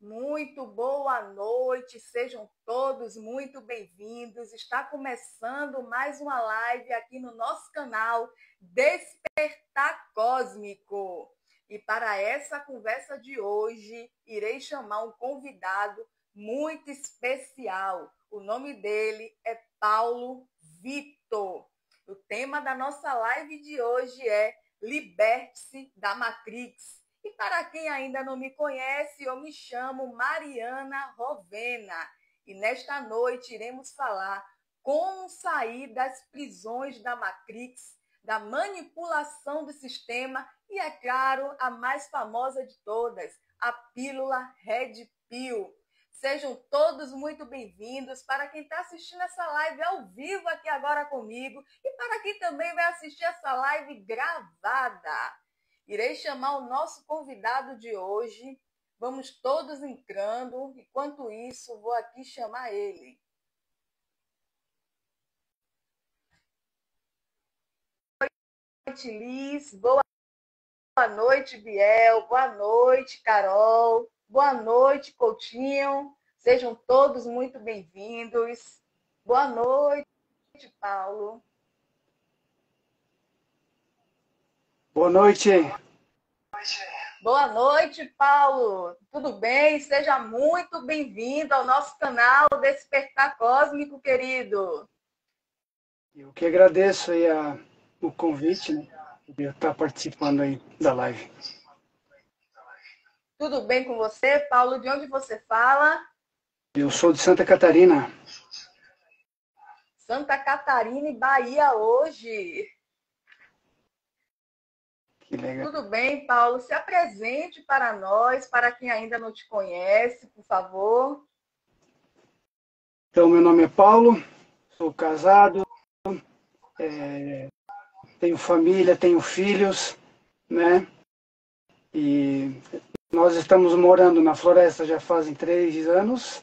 Muito boa noite, sejam todos muito bem-vindos. Está começando mais uma live aqui no nosso canal Despertar Cósmico. E para essa conversa de hoje, irei chamar um convidado muito especial. O nome dele é Paulo Vitor. O tema da nossa live de hoje é Liberte-se da Matrix. E para quem ainda não me conhece, eu me chamo Mariana Rovena. E nesta noite iremos falar como sair das prisões da Matrix, da manipulação do sistema e, é claro, a mais famosa de todas, a pílula Red Pill. Sejam todos muito bem-vindos. Para quem está assistindo essa live ao vivo aqui agora comigo e para quem também vai assistir essa live gravada. Irei chamar o nosso convidado de hoje. Vamos todos entrando. Enquanto isso, vou aqui chamar ele. Boa noite, Liz. Boa noite, Biel. Boa noite, Carol. Boa noite, Coutinho. Sejam todos muito bem-vindos. Boa noite, Paulo. Boa noite. Boa noite, Paulo. Tudo bem? Seja muito bem-vindo ao nosso canal Despertar Cósmico, querido. Eu que agradeço aí o convite, né, de eu estar participando aí da live. Tudo bem com você, Paulo? De onde você fala? Eu sou de Santa Catarina. Santa Catarina e Bahia hoje. Que legal. Tudo bem, Paulo? Se apresente para nós, para quem ainda não te conhece, por favor. Então, meu nome é Paulo, sou casado, tenho família, tenho filhos, né? E nós estamos morando na floresta já fazem 3 anos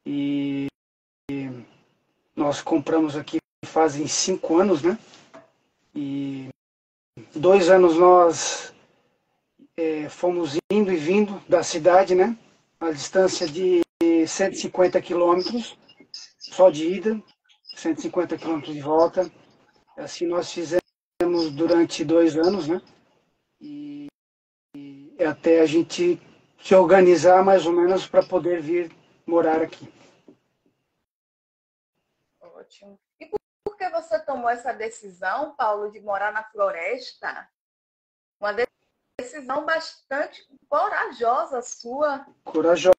e nós compramos aqui fazem 5 anos, né? E 2 anos nós fomos indo e vindo da cidade, né? A distância de 150 quilômetros, só de ida, 150 quilômetros de volta. Assim nós fizemos durante 2 anos, né? E até a gente se organizar mais ou menos para poder vir morar aqui. Ótimo. E por que você tomou essa decisão, Paulo, de morar na floresta? Uma decisão bastante corajosa sua. Corajosa.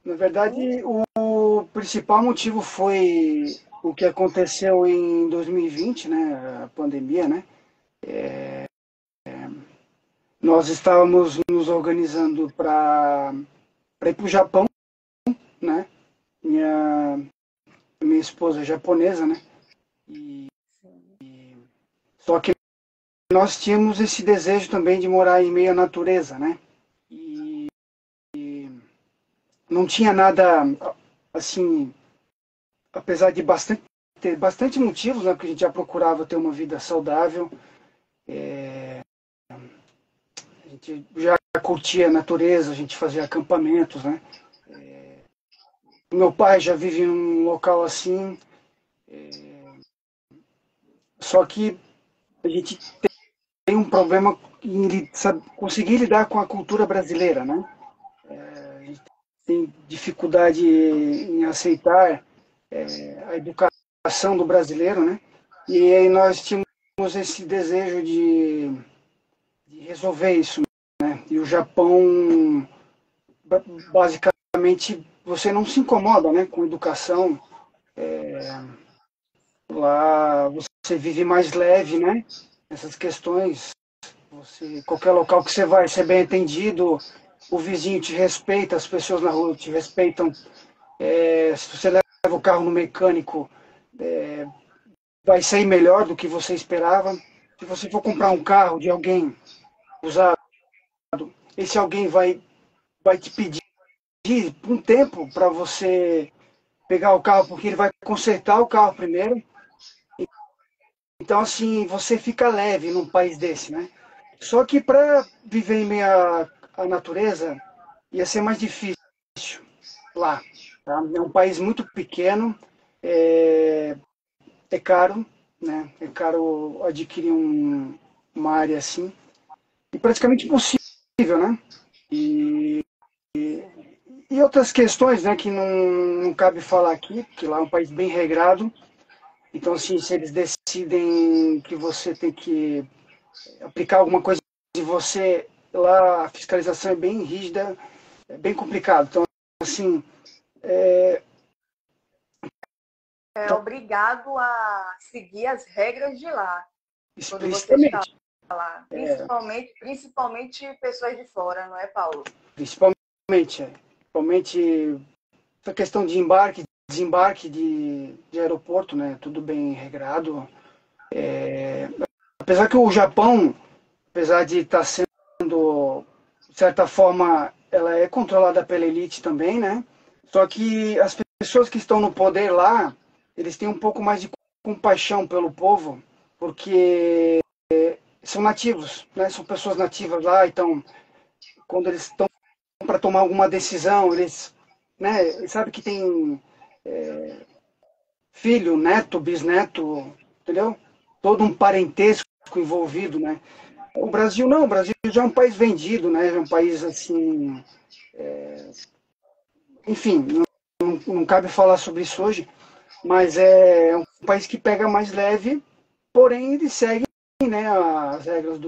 Na verdade, o principal motivo foi o que aconteceu em 2020, né? A pandemia, né? Nós estávamos nos organizando para ir para o Japão, né? Minha esposa é japonesa, né? Só que nós tínhamos esse desejo também de morar em meio à natureza, né? E não tinha nada, assim, apesar de ter bastante motivos, né? Porque a gente já procurava ter uma vida saudável, a gente já curtia a natureza, a gente fazia acampamentos, né? Meu pai já vive num local assim, só que a gente tem um problema em conseguir lidar com a cultura brasileira, né? A gente tem dificuldade em aceitar a educação do brasileiro, né? E aí nós tínhamos esse desejo de resolver isso, né? E o Japão, basicamente, você não se incomoda, né, com educação. Lá você vive mais leve, né? Essas questões, qualquer local que você vai ser bem atendido, o vizinho te respeita, as pessoas na rua te respeitam. Se você leva o carro no mecânico, vai sair melhor do que você esperava. Se você for comprar um carro de alguém usado, esse alguém vai te pedir um tempo para você pegar o carro, porque ele vai consertar o carro primeiro. Então, assim, você fica leve num país desse, né? Só que para viver em meio a natureza, ia ser mais difícil lá. Tá? É um país muito pequeno, é caro, né? É caro adquirir uma área assim, e praticamente impossível, né? E, e outras questões, né, que não cabe falar aqui, porque lá é um país bem regrado. Então, assim, se eles decidem que você tem que aplicar alguma coisa de você, lá a fiscalização é bem rígida, é bem complicado. Então, assim, É obrigado a seguir as regras de lá, quando você está principalmente, lá. Principalmente pessoas de fora, não é, Paulo? principalmente essa questão de embarque, desembarque de aeroporto, né? Tudo bem regrado. Apesar que o Japão, apesar de estar sendo, de certa forma, ela é controlada pela elite também, né? Só que as pessoas que estão no poder lá, eles têm um pouco mais de compaixão pelo povo, porque são nativos, né? São pessoas nativas lá, então quando eles estão para tomar alguma decisão, eles, né? Sabe que tem filho, neto, bisneto, entendeu? Todo um parentesco envolvido, né? O Brasil não, o Brasil já é um país vendido, né? É um país assim, enfim, não cabe falar sobre isso hoje, mas é um país que pega mais leve, porém ele segue, né, as regras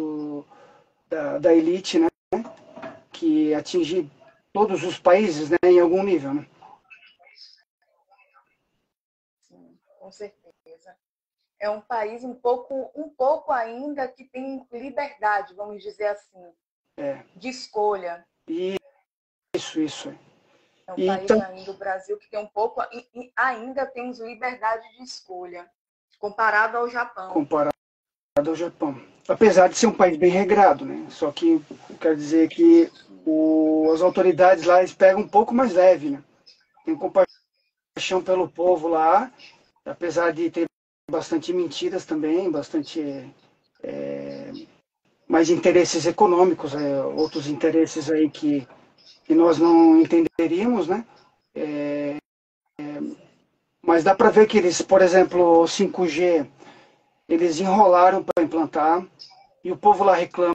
da elite, né, que atinge todos os países, né, em algum nível, né? Sim, com certeza. É um país um pouco ainda que tem liberdade, vamos dizer assim, de escolha. Isso. É um país Então, ainda, o Brasil, que tem um pouco, e ainda temos liberdade de escolha, comparado ao Japão. comparado ao Japão, apesar de ser um país bem regrado, né? Só que quer dizer que as autoridades lá eles pegam um pouco mais leve, né? Tem compaixão pelo povo lá, apesar de ter bastante mentiras também, bastante mais interesses econômicos, outros interesses aí que nós não entenderíamos, né? Mas dá para ver que eles, por exemplo, o 5G, eles enrolaram para implantar e o povo lá reclama,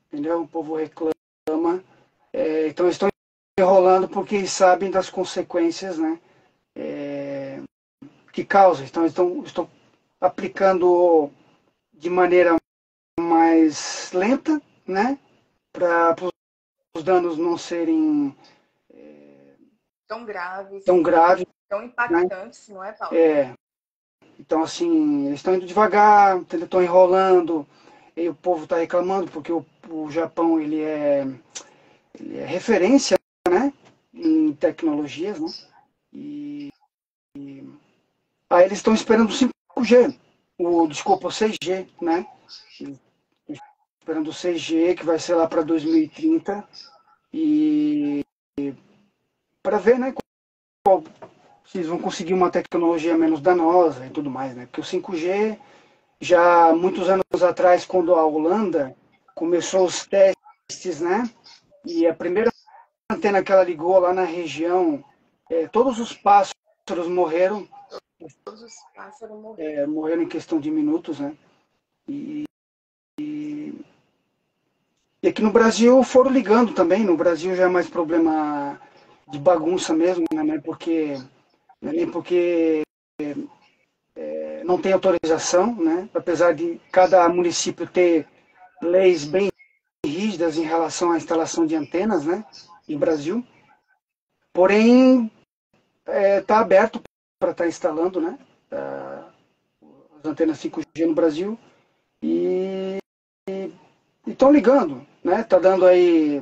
entendeu? O povo reclama. Então estão enrolando porque eles sabem das consequências, né? Que causa. Então estão aplicando de maneira mais lenta, né? Para os danos não serem Tão graves, tão graves, tão né? impactantes, não é, Paulo? Então, assim, eles estão indo devagar, estão enrolando, e o povo está reclamando porque o Japão ele é referência, né, em tecnologias, né? E aí eles estão esperando o 5G, desculpa, o 6G, né? Esperando o 6G, que vai ser lá para 2030, e para ver, né, se eles vão conseguir uma tecnologia menos danosa e tudo mais, né? Porque o 5G, já muitos anos atrás, quando a Holanda começou os testes, né? E a primeira antena que ela ligou lá na região, todos os pássaros morreram, Todos os pássaros morreram. morreram em questão de minutos, né? E, e aqui no Brasil foram ligando também. No Brasil já é mais problema de bagunça mesmo, né? Nem porque não tem autorização, né? Apesar de cada município ter leis bem rígidas em relação à instalação de antenas, né? No Brasil. Porém, está aberto para estar instalando, né? As antenas 5G no Brasil e estão ligando, né? Está dando aí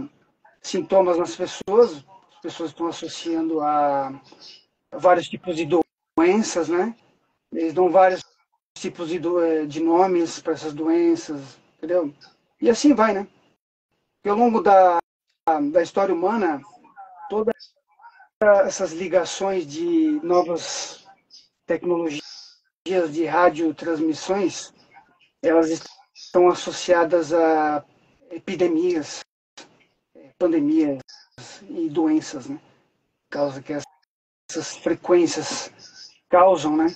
sintomas nas pessoas, as pessoas estão associando a vários tipos de doenças, né? Eles dão vários tipos de nomes para essas doenças, entendeu? E assim vai, né? E ao longo da história humana, todas essas ligações de novas tecnologias de radiotransmissões, elas estão associadas a epidemias, pandemias e doenças, né? Causa que essas frequências causam, né?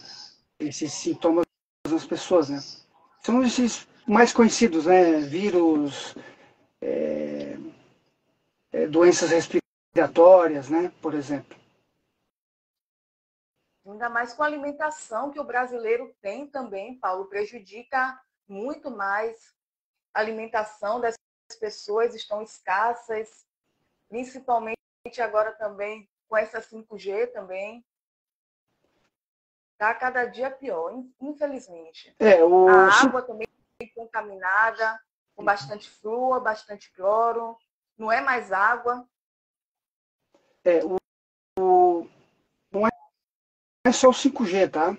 Esses sintomas nas pessoas, né? São esses mais conhecidos, né? Vírus, doenças respiratórias, né? Por exemplo. Ainda mais com a alimentação que o brasileiro tem também, Paulo, prejudica muito mais. A alimentação das pessoas estão escassas, principalmente agora também com essa 5G também. Está cada dia pior, infelizmente. A água também contaminada, com bastante flúor, bastante cloro. Não é mais água. Não é só o 5G, tá?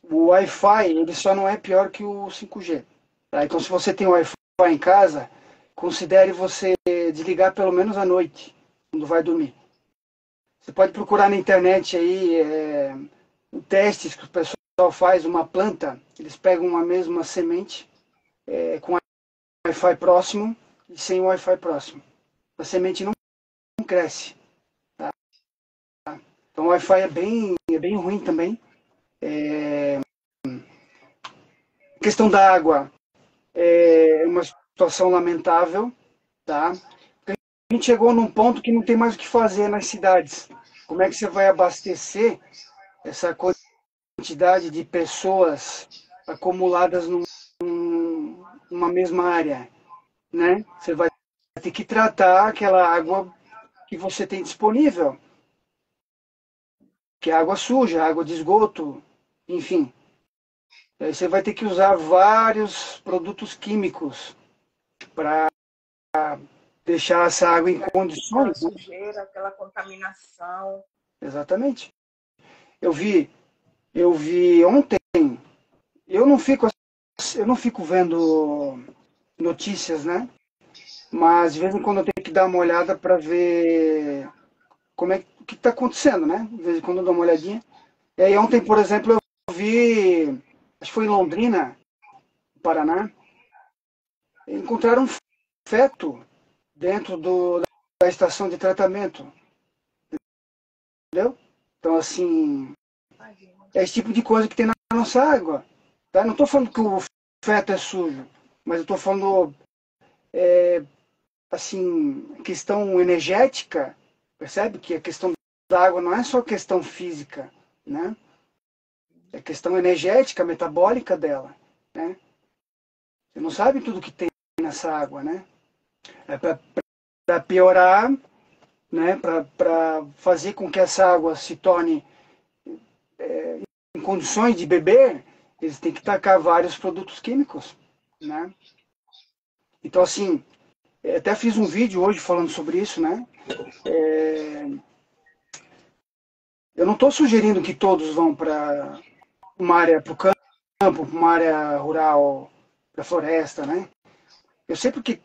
O Wi-Fi, ele só não é pior que o 5G. Tá? Então, se você tem Wi-Fi em casa, considere você desligar pelo menos à noite, quando vai dormir. Você pode procurar na internet aí testes que o pessoal faz, uma planta, eles pegam a mesma semente com Wi-Fi próximo e sem Wi-Fi próximo. A semente não cresce. Tá? Então o Wi-Fi é bem ruim também. A questão da água é uma situação lamentável. Tá? A gente chegou num ponto que não tem mais o que fazer nas cidades. Como é que você vai abastecer essa quantidade de pessoas acumuladas numa mesma área, né? Você vai ter que tratar aquela água que você tem disponível, que é água suja, água de esgoto, enfim. Aí você vai ter que usar vários produtos químicos para deixar essa água em condições. Aquela sujeira, aquela contaminação. Exatamente. Eu vi ontem, eu não fico vendo notícias, né? Mas de vez em quando eu tenho que dar uma olhada para ver o que está acontecendo, né? De vez em quando eu dou uma olhadinha. E aí ontem, por exemplo, eu vi, acho que foi em Londrina, Paraná, encontraram um feto dentro da estação de tratamento. Entendeu? Então, assim, é esse tipo de coisa que tem na nossa água. Tá? Não estou falando que o feto é sujo, mas eu estou falando, assim, questão energética, percebe? Que a questão da água não é só questão física, né? É questão energética, metabólica dela, né? Você não sabe tudo que tem nessa água, né? É para piorar, né? Para fazer com que essa água se torne em condições de beber, eles têm que tacar vários produtos químicos, né? Então, assim, até fiz um vídeo hoje falando sobre isso, né? Eu não estou sugerindo que todos vão para uma área, para o campo, para uma área rural, para a floresta, né? Eu sei porque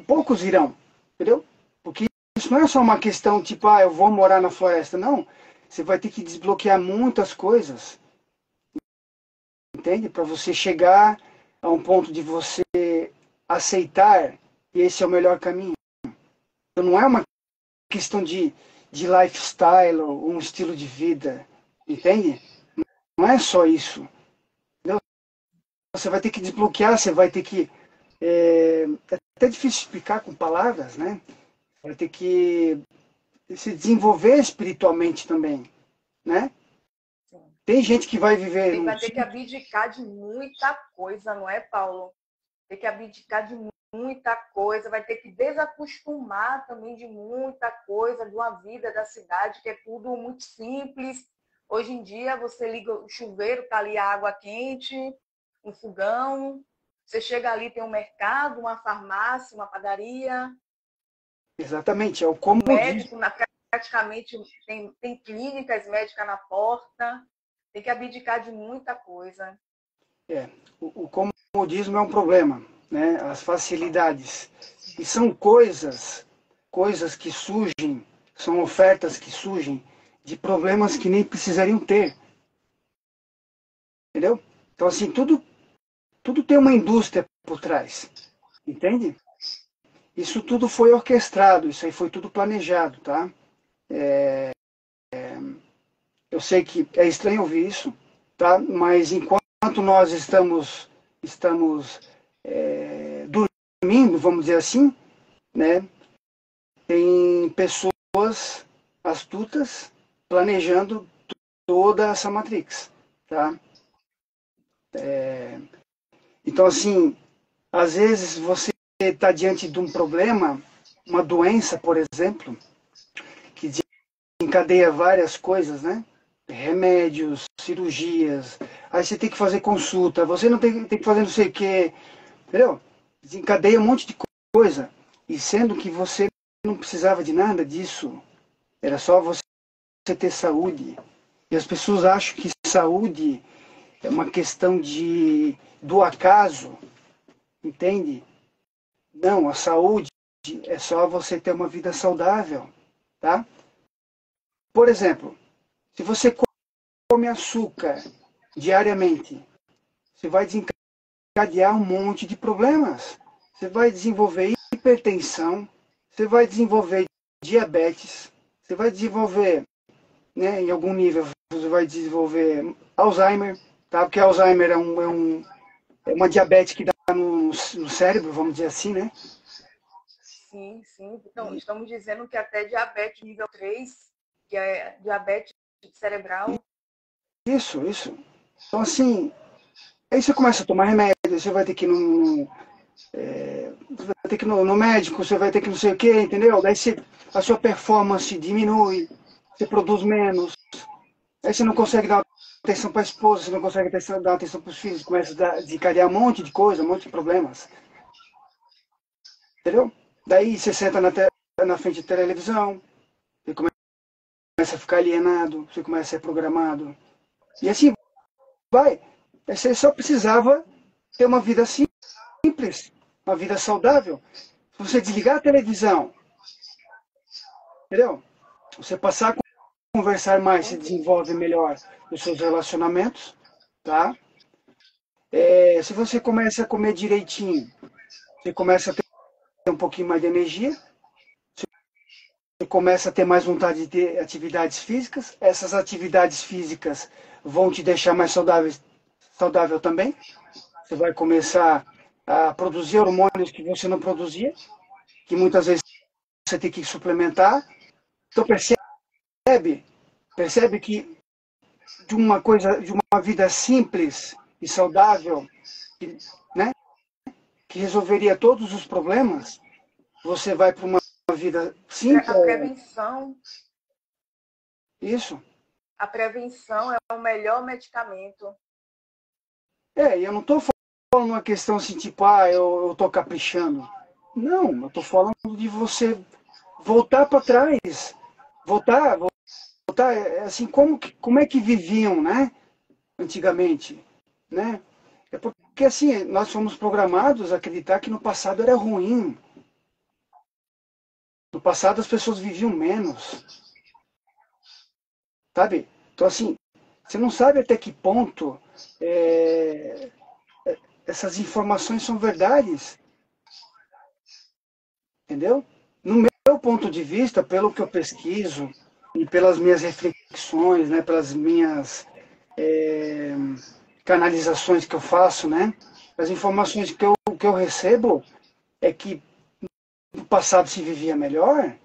poucos irão, entendeu? Porque isso não é só uma questão tipo, eu vou morar na floresta. Não, você vai ter que desbloquear muitas coisas, entende? Para você chegar a um ponto de você aceitar que esse é o melhor caminho. Então não é uma questão de lifestyle, ou um estilo de vida, entende? Não é só isso. Entendeu? Você vai ter que desbloquear, você vai ter que... É até difícil explicar com palavras, né? Vai ter que se desenvolver espiritualmente também, né? Tem gente que vai viver... Ele vai ter que abdicar de muita coisa, não é, Paulo? Tem que abdicar de muita coisa, vai ter que desacostumar também de muita coisa, de uma vida da cidade, que é tudo muito simples. Hoje em dia, você liga o chuveiro, tá ali a água quente, um fogão. Você chega ali, tem um mercado, uma farmácia, uma padaria. Exatamente, é o como médico, praticamente tem clínicas médicas na porta. Tem que abdicar de muita coisa. O comodismo é um problema, né? As facilidades. E são coisas que surgem, são ofertas que surgem de problemas que nem precisariam ter. Entendeu? Então, assim, tudo tem uma indústria por trás. Entende? Isso tudo foi orquestrado, isso aí foi tudo planejado, tá? Eu sei que é estranho ouvir isso, tá? Mas enquanto nós estamos dormindo, vamos dizer assim, né? Tem pessoas astutas planejando toda essa Matrix, tá? Então, assim, às vezes você está diante de um problema, uma doença, por exemplo, que encadeia várias coisas, né? Remédios, cirurgias, aí você tem que fazer consulta, você não tem que fazer não sei o quê, entendeu? Desencadeia um monte de coisa, e sendo que você não precisava de nada disso, era só você ter saúde. E as pessoas acham que saúde é uma questão do acaso, entende? Não, a saúde é só você ter uma vida saudável, tá? Por exemplo, se você come açúcar diariamente, você vai desencadear um monte de problemas. Você vai desenvolver hipertensão, você vai desenvolver diabetes, você vai desenvolver, né, em algum nível, você vai desenvolver Alzheimer, tá? Porque Alzheimer é uma diabetes que dá no cérebro, vamos dizer assim, né? Sim, sim. Então, estamos dizendo que até diabetes nível 3, que é diabetes cerebral. Isso. Então, assim, aí você começa a tomar remédio, você vai ter que ir no médico, você vai ter que não sei o quê, entendeu? Daí a sua performance diminui, você produz menos, aí você não consegue dar atenção para a esposa, você não consegue dar atenção para os filhos, começa a desencadear um monte de coisa, um monte de problemas, entendeu? Daí você senta na frente da televisão, você começa a ficar alienado, você começa a ser programado, e assim vai. Aí você só precisava ter uma vida simples, uma vida saudável. Se você desligar a televisão, entendeu? Você passar a conversar mais, se desenvolve melhor os seus relacionamentos, tá? Se você começa a comer direitinho, você começa a ter um pouquinho mais de energia, você começa a ter mais vontade de ter atividades físicas, essas atividades físicas vão te deixar mais saudável também, você vai começar a produzir hormônios que você não produzia, que muitas vezes você tem que suplementar. Então percebe que de uma vida simples e saudável, né, que resolveria todos os problemas, você vai para uma vida simples. A prevenção. Isso. A prevenção é o melhor medicamento. E eu não estou falando uma questão assim, tipo, eu estou caprichando. Não, eu estou falando de você voltar para trás. Voltar, assim, como é que viviam, né? Antigamente, né? É porque assim, nós fomos programados a acreditar que no passado era ruim. No passado as pessoas viviam menos. Sabe? Então assim, você não sabe até que ponto essas informações são verdades. Entendeu? No meu ponto de vista, pelo que eu pesquiso e pelas minhas reflexões, né, pelas minhas canalizações que eu faço, né, as informações que eu recebo é que no passado se vivia melhor,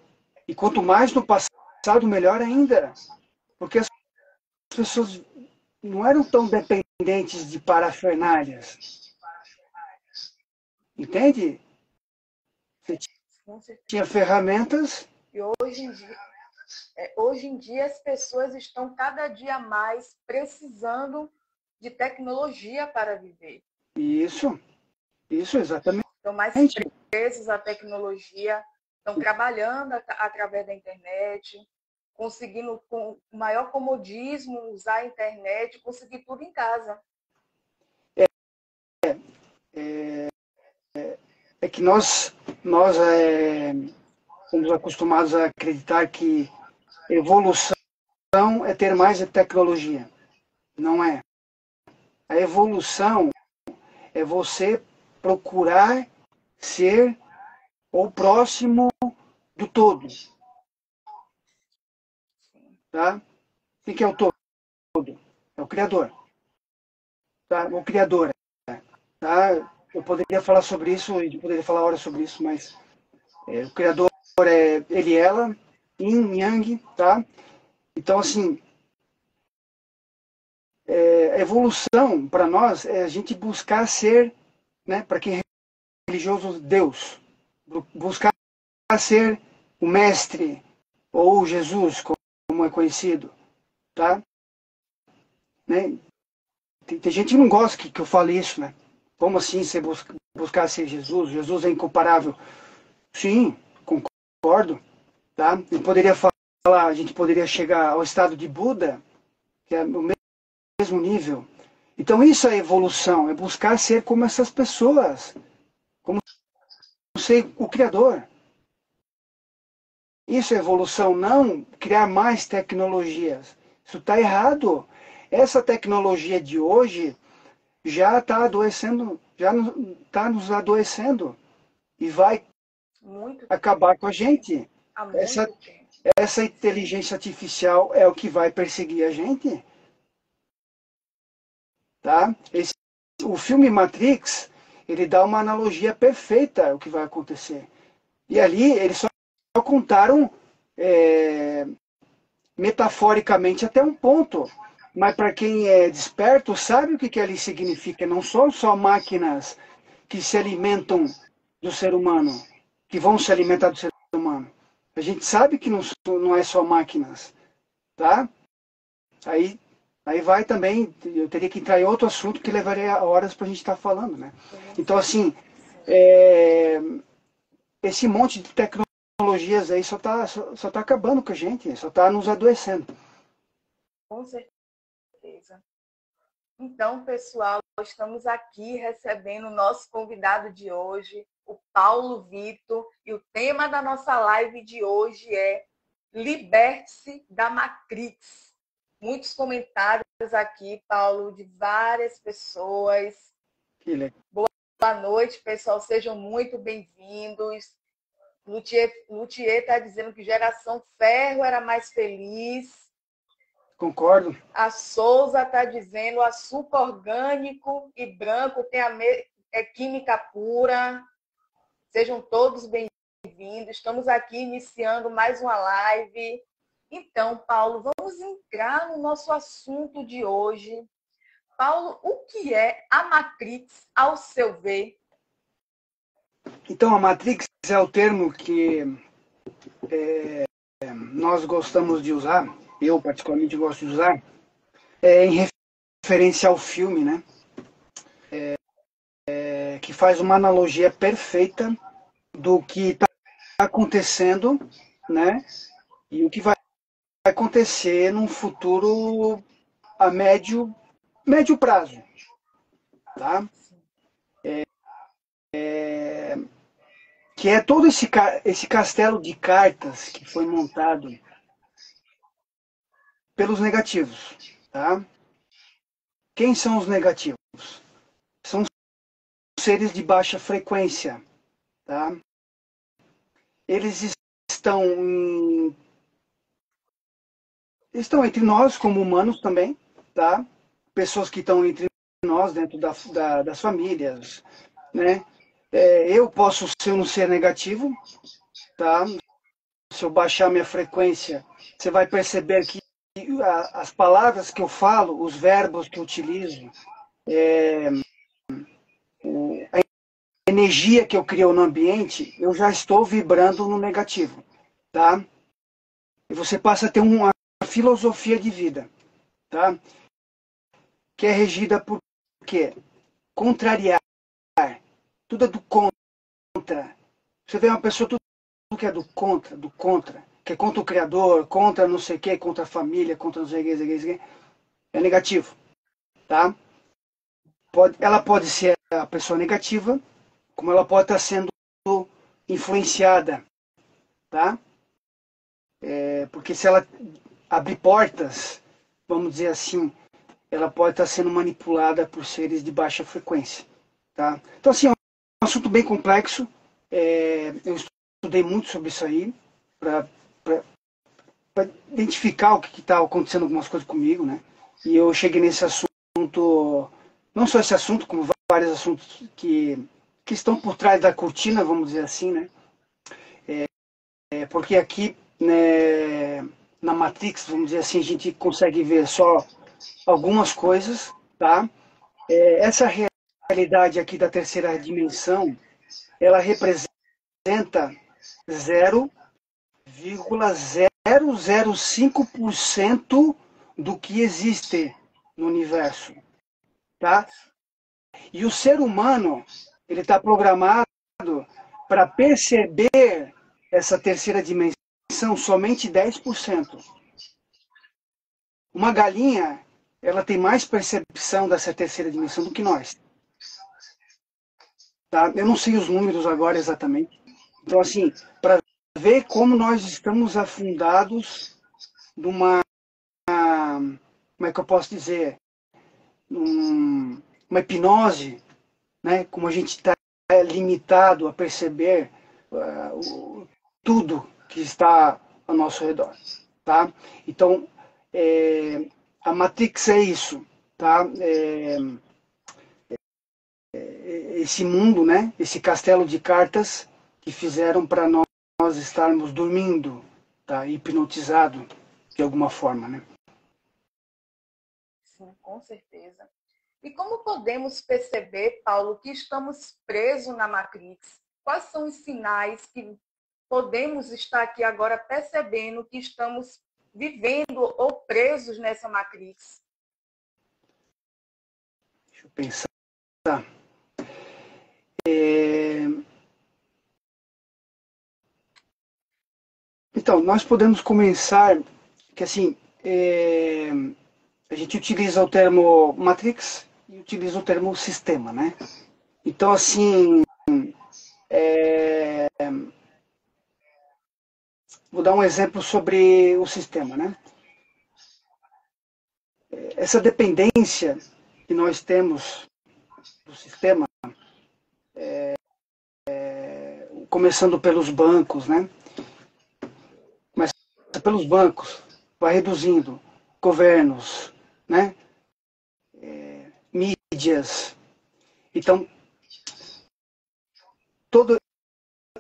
e quanto mais no passado, melhor ainda. Porque as pessoas não eram tão dependentes de parafernálias. Entende? Você tinha ferramentas. E hoje em dia as pessoas estão cada dia mais precisando de tecnologia para viver. Isso exatamente. Estão mais presos à tecnologia, estão trabalhando através da internet, conseguindo com maior comodismo usar a internet, conseguir tudo em casa. É que nós somos acostumados a acreditar que evolução é ter mais tecnologia. Não é. A evolução é você procurar ser ou próximo do todo. Tá? Quem que é o todo? É o Criador. Tá? O Criador. Tá? Eu poderia falar sobre isso, eu poderia falar horas sobre isso, mas o Criador é ele e ela, Yin, Yang, tá? Então, assim, a evolução para nós é a gente buscar ser, né, para quem é religioso, Deus. Buscar ser o mestre, ou Jesus, como é conhecido, tá? Né? Tem gente que não gosta que eu fale isso, né? Como assim você buscar ser Jesus? Jesus é incomparável. Sim, concordo, tá? Eu poderia falar, a gente poderia chegar ao estado de Buda, que é o mesmo nível. Então isso é evolução, é buscar ser como essas pessoas, como ser o Criador. Isso é evolução, não criar mais tecnologias. Isso está errado. Essa tecnologia de hoje já está adoecendo, já está nos adoecendo e vai acabar com a gente. Essa inteligência artificial é o que vai perseguir a gente. Tá? O filme Matrix, ele dá uma analogia perfeita ao que vai acontecer. E ali eles só contaram metaforicamente até um ponto. Mas para quem é desperto, sabe o que ali significa. Não são só máquinas que se alimentam do ser humano, que vão se alimentar do ser humano. A gente sabe que não é só máquinas. Tá? Aí vai também, eu teria que entrar em outro assunto que levaria horas para a gente estar falando. Né? Então, assim, esse monte de tecnologias aí só tá acabando com a gente, só está nos adoecendo. Com certeza. Então, pessoal, estamos aqui recebendo o nosso convidado de hoje, o Paulo Vitor, e o tema da nossa live de hoje é Liberte-se da Matrix. Muitos comentários aqui, Paulo, de várias pessoas. Que legal. Boa noite, pessoal, sejam muito bem-vindos. Luthier está dizendo que geração ferro era mais feliz. Concordo. A Souza está dizendo açúcar orgânico e branco tem é química pura. Sejam todos bem-vindos. Estamos aqui iniciando mais uma live. Então, Paulo, vamos entrar no nosso assunto de hoje. Paulo, o que é a Matrix, ao seu ver? Então, a Matrix é o termo que nós gostamos de usar, eu particularmente gosto de usar, em referência ao filme, né? Que faz uma analogia perfeita do que está acontecendo, né? E o que vai acontecer num futuro a médio prazo, tá? Que é todo esse castelo de cartas que foi montado pelos negativos, tá? Quem são os negativos? São seres de baixa frequência, tá? Eles estão entre nós como humanos também, tá? Pessoas que estão entre nós dentro das famílias, né? Eu posso ser um ser negativo, tá? Se eu baixar minha frequência, você vai perceber que as palavras que eu falo, os verbos que eu utilizo, a energia que eu crio no ambiente, eu já estou vibrando no negativo, tá? E você passa a ter uma filosofia de vida, tá? Que é regida por quê? Contrariar. Tudo é do contra. Você vê uma pessoa tudo que é do contra, que é contra o Criador, contra não sei o que, contra a família, contra não sei o que, é negativo, tá? Ela pode ser a pessoa negativa, como ela pode estar sendo influenciada, tá? Porque se ela abrir portas, vamos dizer assim, ela pode estar sendo manipulada por seres de baixa frequência, tá? Então, assim, é um assunto bem complexo, eu estudei muito sobre isso aí, para identificar o que está acontecendo, algumas coisas comigo, né? E eu cheguei nesse assunto, não só esse assunto, como vários assuntos que estão por trás da cortina, vamos dizer assim, né? Porque aqui, né, na Matrix, vamos dizer assim, a gente consegue ver só algumas coisas, tá? Essa realidade aqui da terceira dimensão, ela representa 0,005% do que existe no universo, tá? E o ser humano, ele está programado para perceber essa terceira dimensão somente 10%. Uma galinha, ela tem mais percepção dessa terceira dimensão do que nós. Tá? Eu não sei os números agora exatamente. Então, assim, para ver como nós estamos afundados numa, como é que eu posso dizer, uma hipnose, né? Como a gente está limitado a perceber tudo que está ao nosso redor, tá? Então, a Matrix é isso, tá? Esse mundo, né? Esse castelo de cartas que fizeram para nós estarmos dormindo, tá? Hipnotizado de alguma forma, né? Sim, com certeza. E como podemos perceber, Paulo, que estamos presos na Matrix? Quais são os sinais que podemos estar aqui agora percebendo que estamos vivendo ou presos nessa Matrix? Deixa eu pensar. Então, nós podemos começar que assim, a gente utiliza o termo Matrix e utiliza o termo sistema, né? Então, assim, vou dar um exemplo sobre o sistema, né? Essa dependência que nós temos do sistema, começando pelos bancos, né? Começa pelos bancos, vai reduzindo, governos, né? Mídias. Então, todo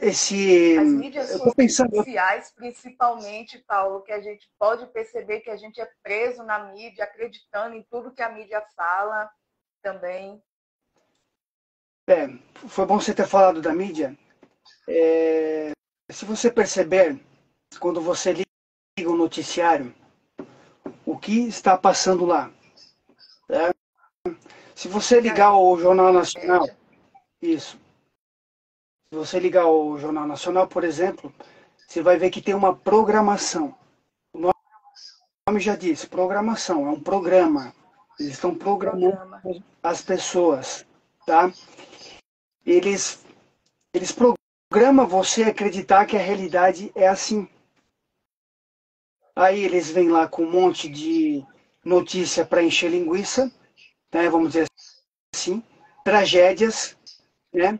esse... As mídias Eu estou pensando... sociais, principalmente, Paulo, que a gente pode perceber que a gente é preso na mídia, acreditando em tudo que a mídia fala também. Foi bom você ter falado da mídia. Se você perceber, quando você liga o noticiário, o que está passando lá? Se você ligar o Jornal Nacional, isso. Se você ligar o Jornal Nacional, por exemplo, você vai ver que tem uma programação. O nome já diz, programação, é um programa. Eles estão programando as pessoas, tá? Eles programam você acreditar que a realidade é assim. Aí eles vêm lá com um monte de notícia para encher linguiça, né, vamos dizer assim, tragédias, né?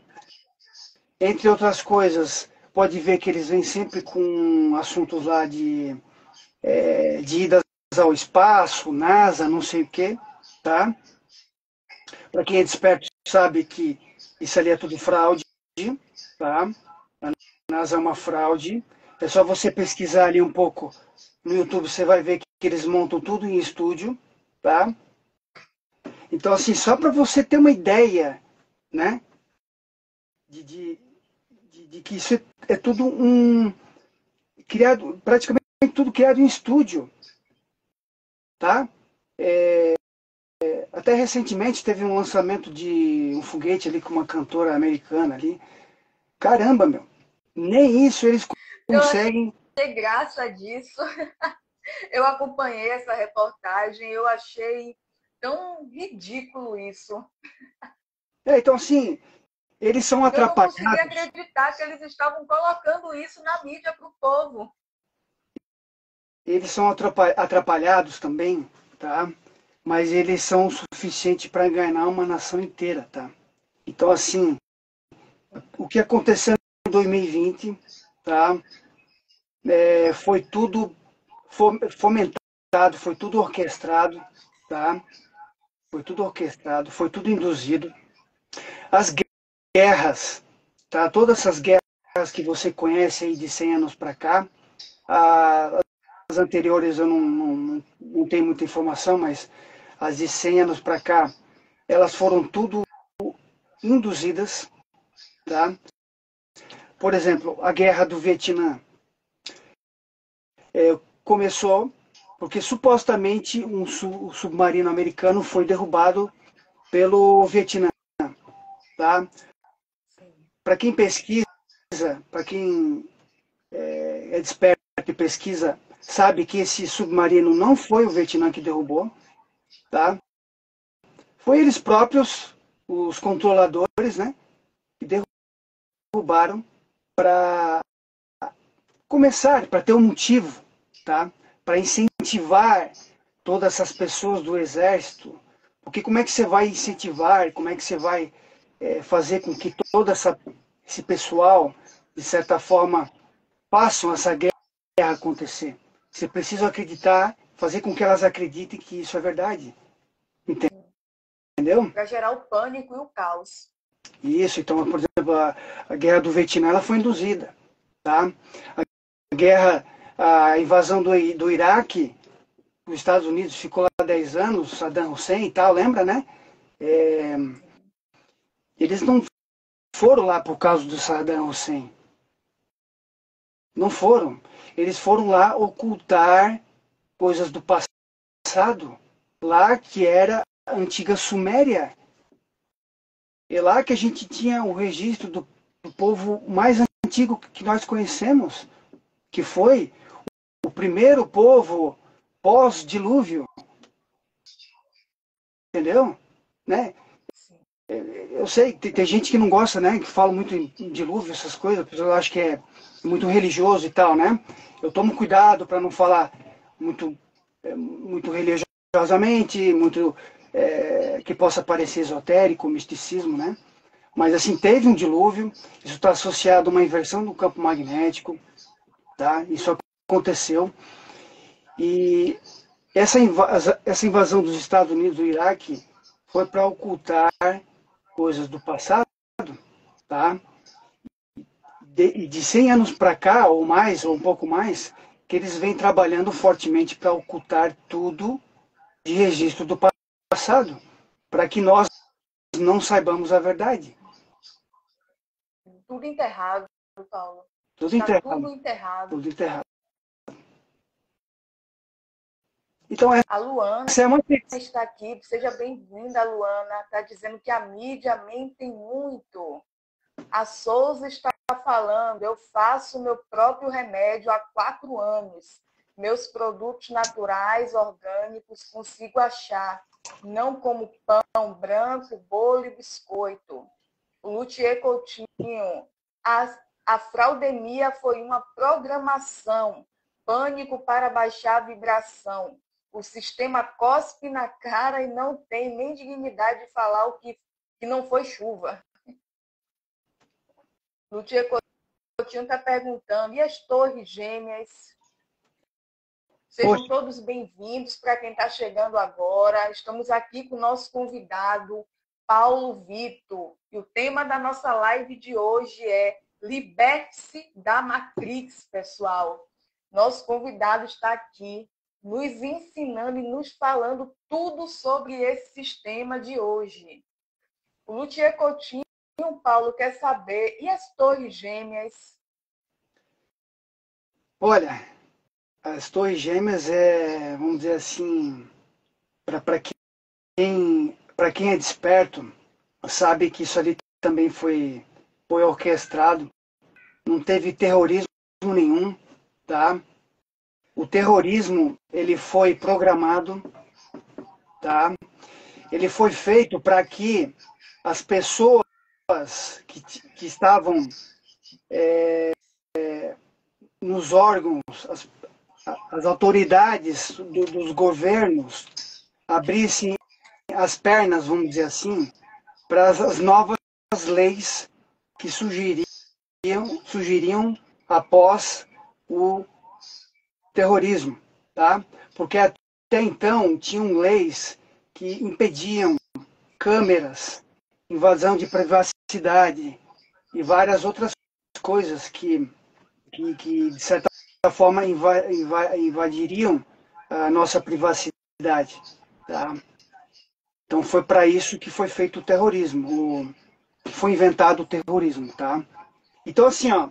Entre outras coisas, pode ver que eles vêm sempre com assuntos lá de idas ao espaço, NASA, não sei o quê, tá? Para quem é desperto sabe que isso ali é tudo fraude, tá? A NASA é uma fraude. É só você pesquisar ali um pouco no YouTube, você vai ver que eles montam tudo em estúdio, tá? Então, assim, só para você ter uma ideia, né? De que isso é tudo criado, praticamente tudo criado em estúdio, tá? Até recentemente teve um lançamento de um foguete ali com uma cantora americana ali. Caramba, meu, nem isso eles conseguem. Eu achei graça disso. Eu acompanhei essa reportagem, eu achei tão ridículo isso. Então, assim, eles são atrapalhados. Eu não consegui acreditar que eles estavam colocando isso na mídia para o povo. Eles são atrapalhados também, tá? Mas eles são o suficiente para enganar uma nação inteira, tá? Então, assim, o que aconteceu em 2020, tá? Foi tudo fomentado, foi tudo orquestrado, tá? Foi tudo orquestrado, foi tudo induzido. As guerras, tá? Todas essas guerras que você conhece aí de 100 anos para cá, as anteriores eu não tenho muita informação, mas as de 100 anos para cá, elas foram tudo induzidas, tá? Por exemplo, a guerra do Vietnã começou porque supostamente um submarino americano foi derrubado pelo Vietnã, tá? Para quem pesquisa, para quem é desperto e pesquisa, sabe que esse submarino não foi o Vietnã que derrubou, tá? Foi eles próprios, os controladores, né, que derrubaram para começar, para ter um motivo, tá? Para incentivar todas essas pessoas do exército, porque como é que você vai incentivar, como é que você vai fazer com que todo esse pessoal, de certa forma, façam essa guerra acontecer? Você precisa acreditar, fazer com que elas acreditem que isso é verdade. Entendeu? Para gerar o pânico e o caos. Isso, então, por exemplo, a guerra do Vietnã ela foi induzida, tá? A invasão do Iraque, os Estados Unidos ficou lá 10 anos, Saddam Hussein e tal, lembra, né? Eles não foram lá por causa do Saddam Hussein. Não foram. Eles foram lá ocultar coisas do passado, lá que era a antiga Suméria. É lá que a gente tinha o registro do povo mais antigo que nós conhecemos, que foi o primeiro povo pós-dilúvio. Entendeu? Né? Eu sei que tem gente que não gosta, né? Que fala muito em dilúvio, essas coisas, eu acho que é muito religioso e tal, né? Eu tomo cuidado para não falar muito religiosamente, muito que possa parecer esotérico, misticismo, né? Mas assim, teve um dilúvio, isso está associado a uma inversão do campo magnético, tá? Isso aconteceu. E essa invasão dos Estados Unidos do Iraque foi para ocultar coisas do passado, tá? De 100 anos para cá, ou mais, ou um pouco mais, que eles vêm trabalhando fortemente para ocultar tudo de registro do passado, para que nós não saibamos a verdade. Tudo enterrado, Paulo. Tudo Está enterrado. tudo enterrado. Tudo enterrado. Então, a Luana essa é uma... está aqui. Seja bem-vinda, Luana. Está dizendo que a mídia mente muito. A Souza está falando, eu faço meu próprio remédio há 4 anos. Meus produtos naturais, orgânicos, consigo achar. Não como pão branco, bolo e biscoito. O Luthier Coutinho, a fraudemia foi uma programação. Pânico para baixar a vibração. O sistema cospe na cara e não tem nem dignidade de falar o que não foi chuva. Luthier Coutinho está perguntando, e as torres gêmeas? Sejam todos bem-vindos para quem está chegando agora. Estamos aqui com o nosso convidado, Paulo Vitor. E o tema da nossa live de hoje é Liberte-se da Matrix, pessoal. Nosso convidado está aqui nos ensinando e nos falando tudo sobre esse sistema de hoje. O Luthier Coutinho, Paulo, quer saber, e as torres gêmeas? Olha, as torres gêmeas vamos dizer assim, para quem é desperto, sabe que isso ali também foi orquestrado, não teve terrorismo nenhum, tá? O terrorismo, ele foi programado, tá? Ele foi feito para que as pessoas que estavam nos órgãos, as autoridades dos governos abrissem as pernas, vamos dizer assim, para as novas leis que surgiriam surgiriam após o terrorismo, tá? Porque até então tinham leis que impediam câmeras, invasão de privacidade e várias outras coisas que de certa forma invadiriam a nossa privacidade, tá? Então foi para isso que foi feito o terrorismo, foi inventado o terrorismo, tá? Então assim, ó,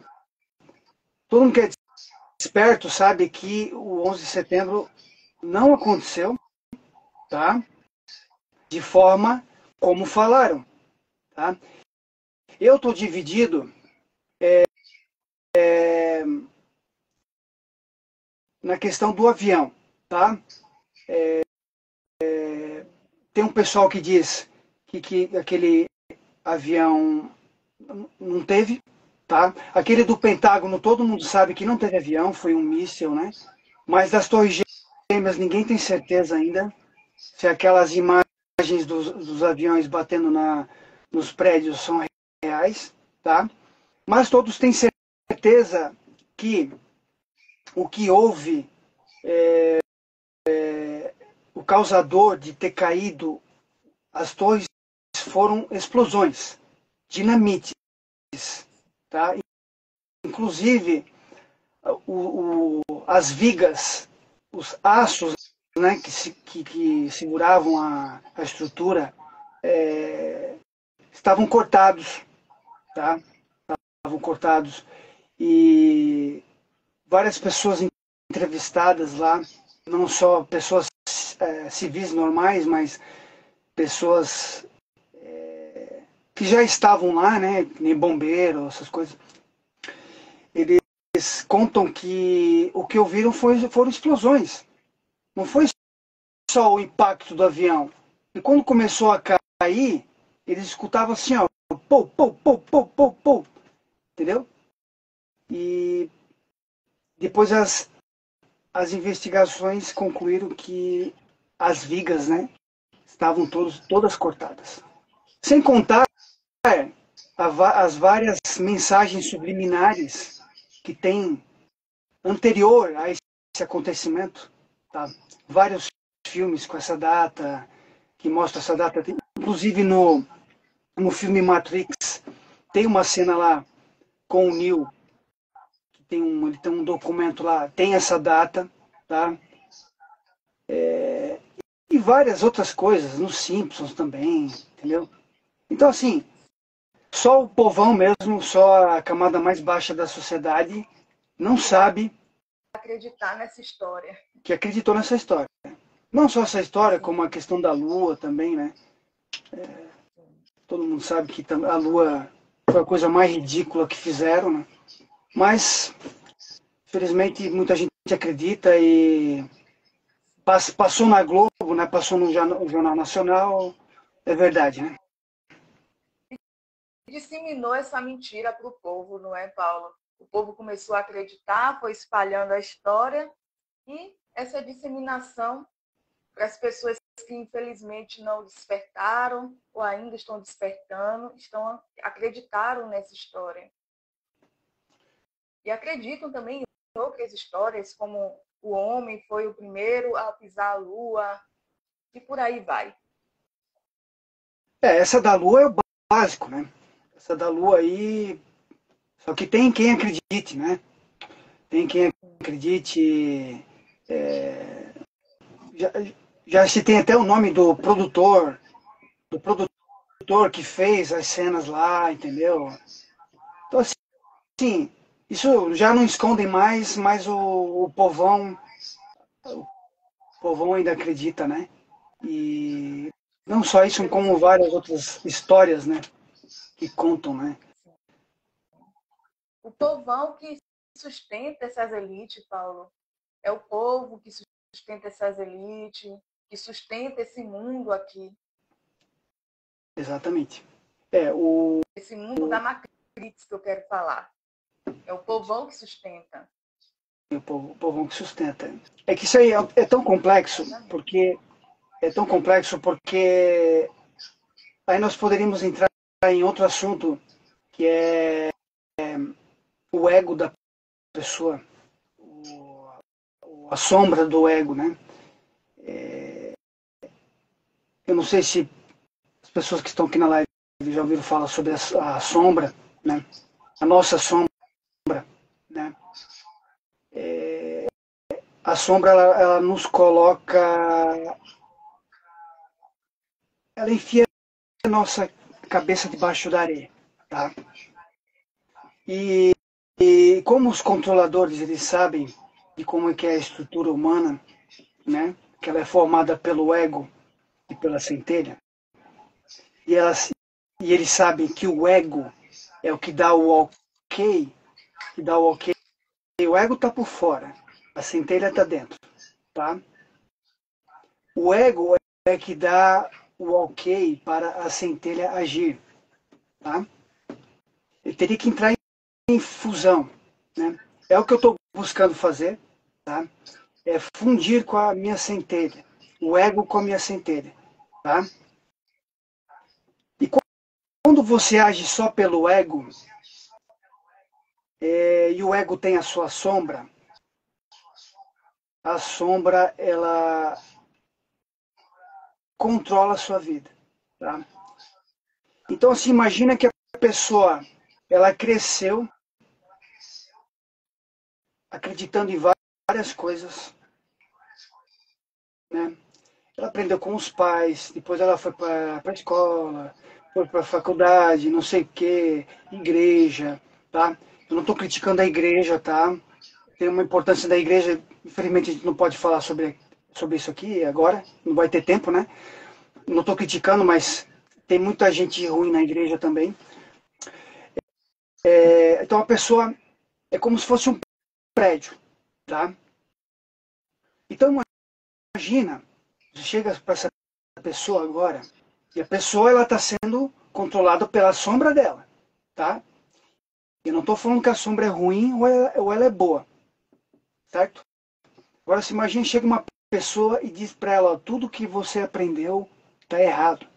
todo mundo que é esperto sabe que o 11 de setembro não aconteceu, tá? De forma como falaram, tá? Eu estou dividido na questão do avião, tá? Tem um pessoal que diz que aquele avião não teve, tá? Aquele do Pentágono, todo mundo sabe que não teve avião, foi um míssil, né? Mas das Torres Gêmeas ninguém tem certeza ainda se aquelas imagens dos aviões batendo nos prédios são reais, tá? Mas todos têm certeza que o que houve, o causador de ter caído as torres foram explosões, dinamites, tá? Inclusive as vigas, os aços, né, que seguravam a estrutura, estavam cortados, tá? Estavam cortados e várias pessoas entrevistadas lá, não só pessoas civis normais, mas pessoas que já estavam lá, né, nem bombeiro, essas coisas. Eles contam que o que ouviram foram explosões. Não foi só o impacto do avião. E quando começou a cair, eles escutavam assim, ó, pou, pou, pou, pou, pou, pou, entendeu? E depois as investigações concluíram que as vigas, né, estavam todas cortadas. Sem contar as várias mensagens subliminares que tem anterior a esse acontecimento, tá? Vários filmes com essa data, que mostra essa data, inclusive no filme Matrix, tem uma cena lá com o Neo, que ele tem um documento lá, tem essa data, tá? E várias outras coisas, nos Simpsons também, entendeu? Então, assim, só o povão mesmo, só a camada mais baixa da sociedade não sabe acreditar nessa história. Que acreditou nessa história. Não só essa história, como a questão da Lua também, né? Todo mundo sabe que a Lua foi a coisa mais ridícula que fizeram, né? Mas, infelizmente, muita gente acredita e passou na Globo, né? Passou no Jornal Nacional, é verdade, né? Disseminou essa mentira para o povo, não é, Paulo? O povo começou a acreditar, foi espalhando a história e essa disseminação para as pessoas que infelizmente não despertaram ou ainda estão despertando, acreditaram nessa história. E acreditam também em outras histórias, como o homem foi o primeiro a pisar a Lua, e por aí vai. Essa da Lua é o básico, né? Essa da Lua aí... Só que tem quem acredite, né? Tem quem acredite... Já se tem até o nome do produtor que fez as cenas lá, entendeu? Então, assim, isso já não escondem mais, mas o povão ainda acredita, né? E não só isso, como várias outras histórias, né? Que contam, né? O povão que sustenta essas elites, Paulo, é o povo que sustenta essas elites, que sustenta esse mundo aqui. Exatamente. Esse mundo da Matrix que eu quero falar. É o povão que sustenta. O povão que sustenta. É que isso aí é tão complexo, porque aí nós poderíamos entrar em outro assunto, que é o ego da pessoa, a sombra do ego, né? Eu não sei se as pessoas que estão aqui na live já ouviram falar sobre a sombra, né? A nossa sombra, né? A sombra, ela nos coloca, ela enfia a nossa cabeça debaixo da areia, tá? E como os controladores, eles sabem de como é que é a estrutura humana, né? Que ela é formada pelo ego e pela centelha, e, e eles sabem que o ego é o que dá o ok, que dá o ok. O ego está por fora, a centelha está dentro, tá? O ego é que dá o ok para a centelha agir, tá? Ele teria que entrar em fusão, né? É o que eu estou buscando fazer, tá? É fundir com a minha centelha, o ego com a minha centelha, tá? E quando você age só pelo ego, e o ego tem a sua sombra, a sombra, ela controla a sua vida, tá? Então, assim, imagina que a pessoa, ela cresceu acreditando em várias coisas, né? Ela aprendeu com os pais, depois ela foi para a escola, foi para a faculdade, não sei o quê, igreja, tá? Eu não estou criticando a igreja, tá? Tem uma importância da igreja, infelizmente a gente não pode falar sobre isso aqui agora, não vai ter tempo, né? Não estou criticando, mas tem muita gente ruim na igreja também. Então a pessoa é como se fosse um prédio, tá? Então imagina, você chega para essa pessoa agora, e a pessoa ela está sendo controlada pela sombra dela, tá? Eu não estou falando que a sombra é ruim ou ela é boa, certo? Agora se imagina, chega uma pessoa e diz para ela, tudo que você aprendeu está errado.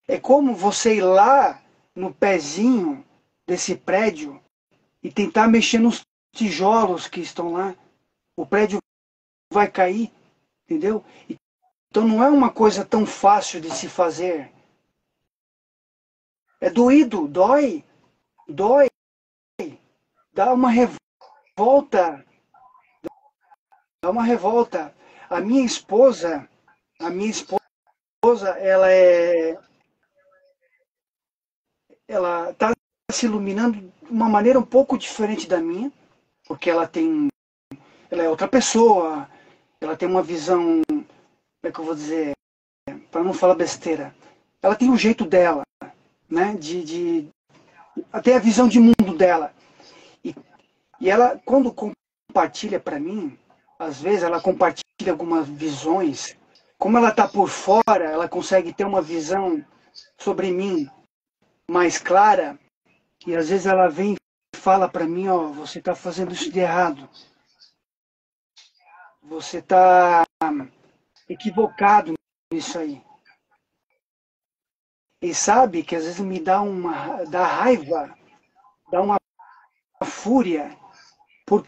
É como você ir lá no pezinho desse prédio e tentar mexer nos tijolos que estão lá. O prédio vai cair, entendeu? Então não é uma coisa tão fácil de se fazer. É doído, dói, dá uma revolta, dá uma revolta. A minha esposa, ela está se iluminando de uma maneira um pouco diferente da minha, porque ela é outra pessoa, ela tem uma visão, como é que eu vou dizer, para não falar besteira, ela tem um jeito dela, né, até a visão de mundo dela. E ela, quando compartilha para mim, às vezes ela compartilha algumas visões, como ela está por fora, ela consegue ter uma visão sobre mim mais clara, e às vezes ela vem e fala para mim, ó, você está fazendo isso de errado. Você está equivocado nisso aí. E sabe que às vezes me dá raiva, dá uma fúria. Por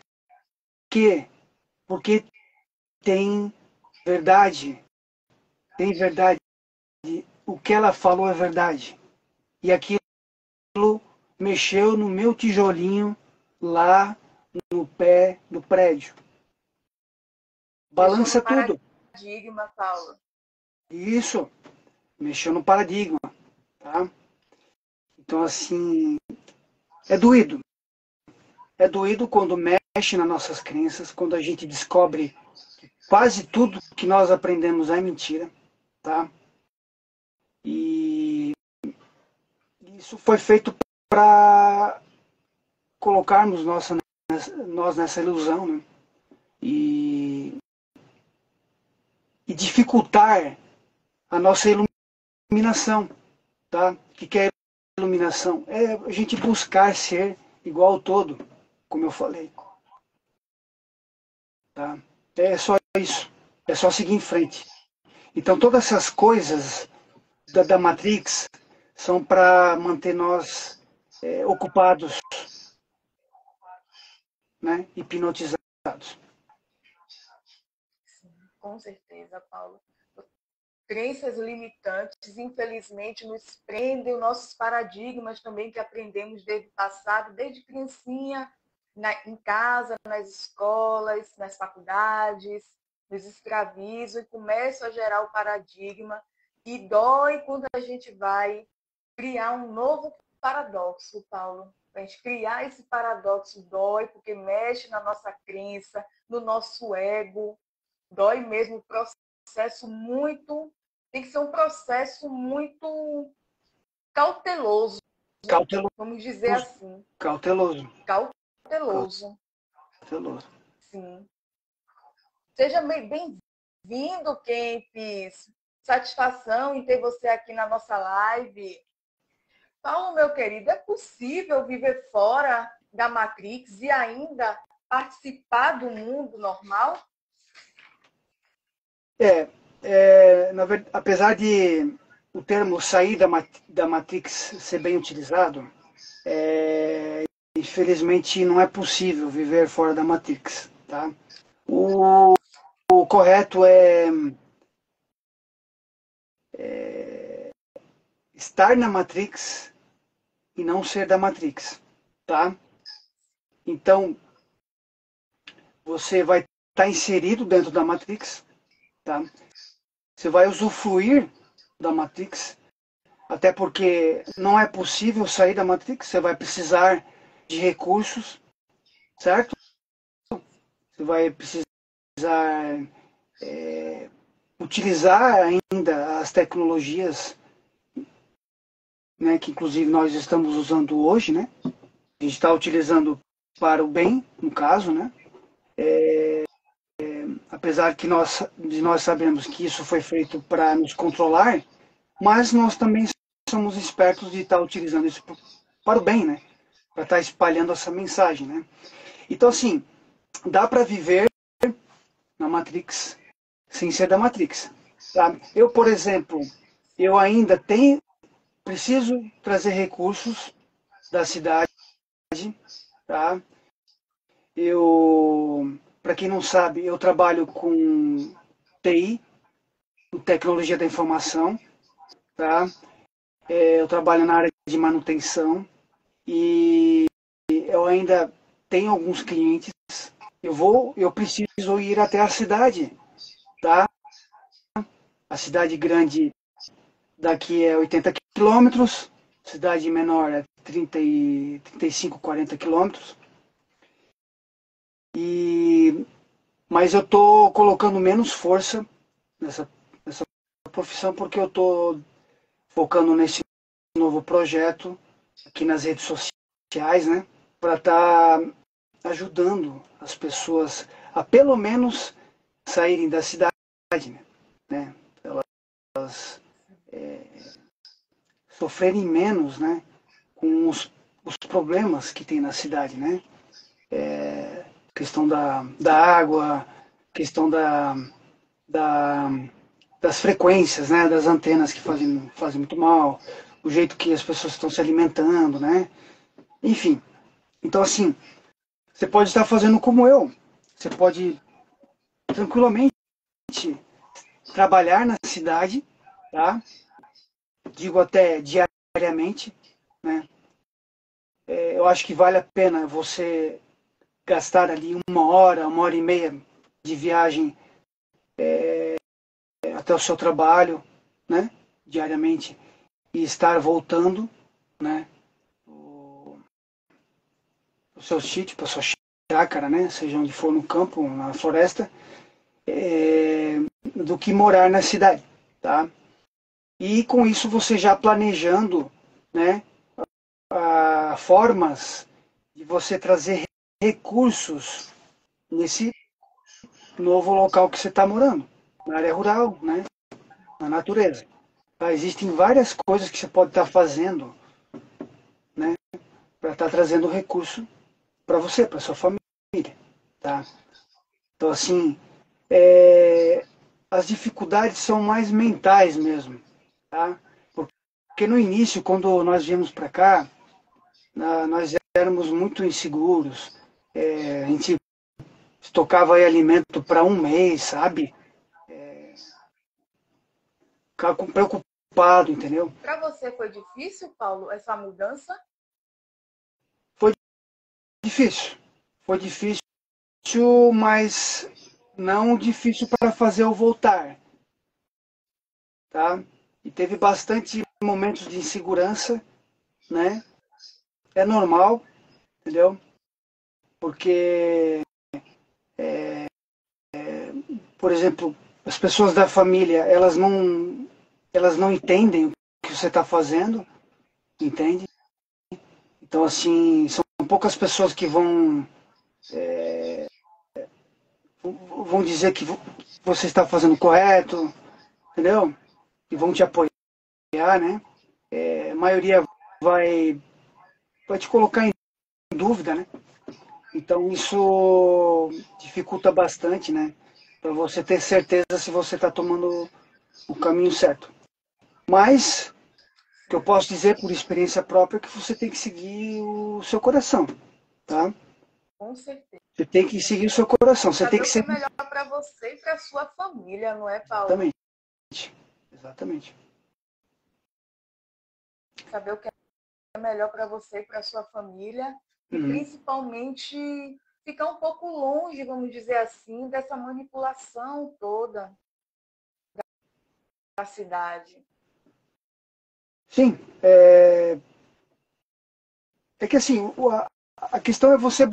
quê? Porque tem verdade. Tem verdade. O que ela falou é verdade. E aquilo mexeu no meu tijolinho lá no pé do prédio. Balança tudo. Paradigma, Paulo. Isso. Mexeu no paradigma. Tá? Então, assim, é doído. É doído quando mexe nas nossas crenças, quando a gente descobre que quase tudo que nós aprendemos é mentira, tá? E isso foi feito para colocarmos nós nessa ilusão, né? E dificultar a nossa iluminação, tá? O que é iluminação? É a gente buscar ser igual ao todo, como eu falei. Tá? É só isso. É só seguir em frente. Então todas essas coisas da Matrix são para manter nós ocupados, né, hipnotizados. Sim, com certeza, Paulo. Crenças limitantes, infelizmente, nos prendem os nossos paradigmas também que aprendemos desde o passado, desde criancinha, em casa, nas escolas, nas faculdades, nos escravizam e começam a gerar o paradigma e dói quando a gente vai criar um novo paradoxo, Paulo. A gente criar esse paradoxo dói porque mexe na nossa crença, no nosso ego, dói mesmo o processo muito. Tem que ser um processo muito cauteloso, Cauteloso. vamos dizer assim. Cauteloso. Cauteloso. Cauteloso. Sim. Seja bem-vindo, Kempis. Satisfação em ter você aqui na nossa live. Paulo, meu querido, é possível viver fora da Matrix e ainda participar do mundo normal? Na verdade, apesar de o termo sair da Matrix ser bem utilizado, infelizmente não é possível viver fora da Matrix, tá? O correto é estar na Matrix e não ser da Matrix, tá? Então, você vai estar inserido dentro da Matrix, tá? Você vai usufruir da Matrix, até porque não é possível sair da Matrix, você vai precisar de recursos, certo? Você vai precisar utilizar ainda as tecnologias, né, que inclusive nós estamos usando hoje, né? A gente está utilizando para o bem, no caso, né? Apesar que nós sabemos que isso foi feito para nos controlar, mas nós também somos espertos de estar utilizando isso para o bem, né? Para estar espalhando essa mensagem, né? Então, assim, dá para viver na Matrix sem ser da Matrix. Tá? Eu, por exemplo, eu ainda preciso trazer recursos da cidade, tá? Para quem não sabe, eu trabalho com TI, com tecnologia da informação, tá? Eu trabalho na área de manutenção e eu ainda tenho alguns clientes. Eu preciso ir até a cidade, tá? A cidade grande daqui é 80 quilômetros, cidade menor é 35, 40 quilômetros. Mas eu estou colocando menos força nessa profissão porque eu estou focando nesse novo projeto aqui nas redes sociais, né? Para estar ajudando as pessoas a pelo menos saírem da cidade, né? Elas sofrerem menos, né? Com os problemas que tem na cidade, né? Questão da água, questão das frequências, né? Das antenas que fazem muito mal, o jeito que as pessoas estão se alimentando, né? Enfim, então assim, você pode estar fazendo como eu, você pode tranquilamente trabalhar na cidade, tá? Digo até diariamente, né? Eu acho que vale a pena você gastar ali uma hora e meia de viagem até o seu trabalho, né? Diariamente, e estar voltando, né? O seu sítio, para sua chácara, né? Seja onde for, no campo, na floresta, do que morar na cidade, tá? E com isso você já planejando, né? Formas de você trazer recursos nesse novo local que você está morando, na área rural, né? Na natureza. Tá? Existem várias coisas que você pode estar fazendo, né? Para estar trazendo recurso para você, para sua família, tá? Então, assim, as dificuldades são mais mentais mesmo, tá? Porque no início, quando nós viemos para cá, nós éramos muito inseguros. A gente estocava aí alimento para um mês, sabe? Ficava preocupado, entendeu? Para você foi difícil, Paulo, essa mudança? Foi difícil. Foi difícil, mas não difícil para fazer eu voltar, tá? E teve bastante momentos de insegurança, né? É normal, entendeu? Porque, por exemplo, as pessoas da família, elas não entendem o que você está fazendo, entende? Então, assim, são poucas pessoas que vão dizer que você está fazendo correto, entendeu? E vão te apoiar, né? A maioria vai te colocar em dúvida, né? Então isso dificulta bastante, né? Para você ter certeza se você está tomando o caminho certo. Mas o que eu posso dizer por experiência própria é que você tem que seguir o seu coração, tá? Com certeza. Você tem que seguir o seu coração. Você tem Saber que o que é ser. melhor para você e para sua família, não é, Paulo? Exatamente. Exatamente. Saber o que é melhor para você e para sua família e principalmente ficar um pouco longe, vamos dizer assim, dessa manipulação toda da cidade. Sim, que assim, a questão é você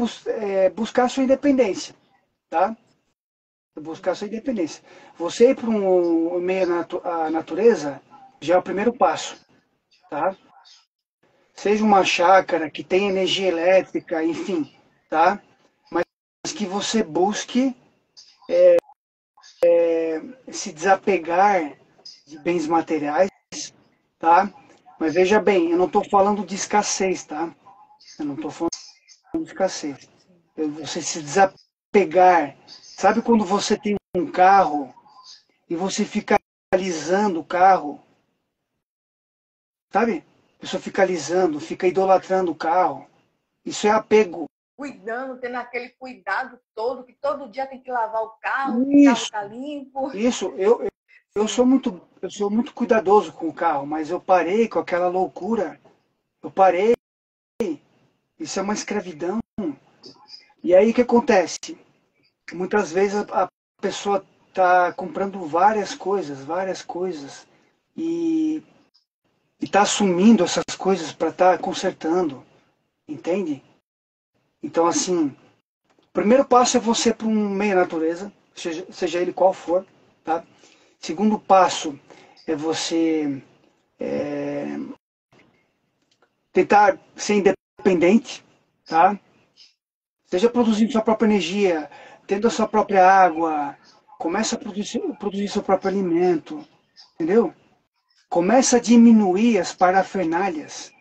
buscar a sua independência, tá? Buscar a sua independência. Você ir para um meio à natureza já é o primeiro passo, tá? Seja uma chácara que tem energia elétrica, enfim, tá? Mas que você busque se desapegar de bens materiais, tá? Mas veja bem, eu não estou falando de escassez, tá? Eu não estou falando de escassez. Você se desapegar. Sabe quando você tem um carro e você fica alisando o carro? Sabe? A pessoa fica alisando, fica idolatrando o carro. Isso é apego. Cuidando, tendo aquele cuidado todo, que todo dia tem que lavar o carro tá limpo. Isso. Eu sou muito cuidadoso com o carro, mas eu parei com aquela loucura. Eu parei. Isso é uma escravidão. E aí o que acontece? Muitas vezes a pessoa está comprando várias coisas, e está assumindo essas coisas para estar consertando, entende? Então, assim, o primeiro passo é você para um meio natureza, seja ele qual for, tá? Segundo passo é você tentar ser independente, tá? Seja produzindo sua própria energia, tendo a sua própria água, começa a produzir seu próprio alimento, entendeu? Começa a diminuir as parafernálias,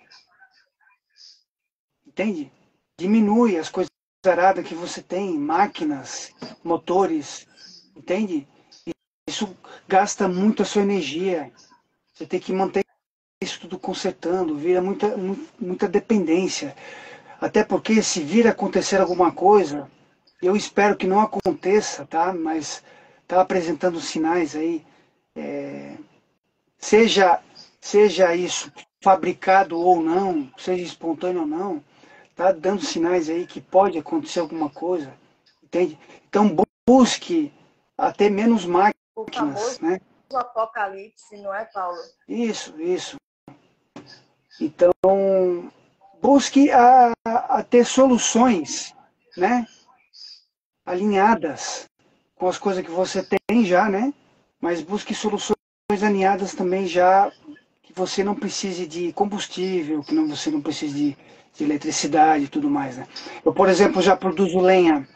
entende? Diminui as coisas aradas que você tem, máquinas, motores, entende? Isso gasta muito a sua energia. Você tem que manter isso tudo consertando, vira muita dependência. Até porque se vir acontecer alguma coisa, eu espero que não aconteça, tá? Mas está apresentando sinais aí, seja isso fabricado ou não, seja espontâneo ou não, tá dando sinais aí que pode acontecer alguma coisa, entende? Então busque até menos máquinas, né? O apocalipse, não é, Paulo? Isso. Então, busque a ter soluções, né? Alinhadas com as coisas que você tem já, né? Mas busque soluções alinhadas também já, que você não precise de combustível, que você não precise de eletricidade e tudo mais, né? Eu, por exemplo, já produzo lenha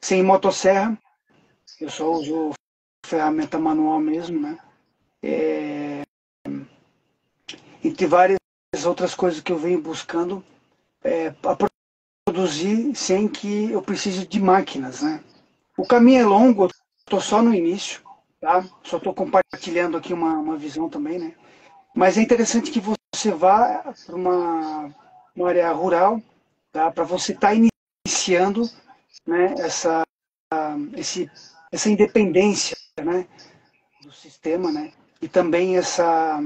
sem motosserra, eu só uso ferramenta manual mesmo, né? Entre várias outras coisas que eu venho buscando para produzir sem que eu precise de máquinas, né? O caminho é longo, eu estou só no início, tá? Só estou compartilhando aqui uma visão também, né? Mas é interessante que você vá para uma área rural, tá? Para você estar iniciando, né, essa independência, né, do sistema, né? E também essa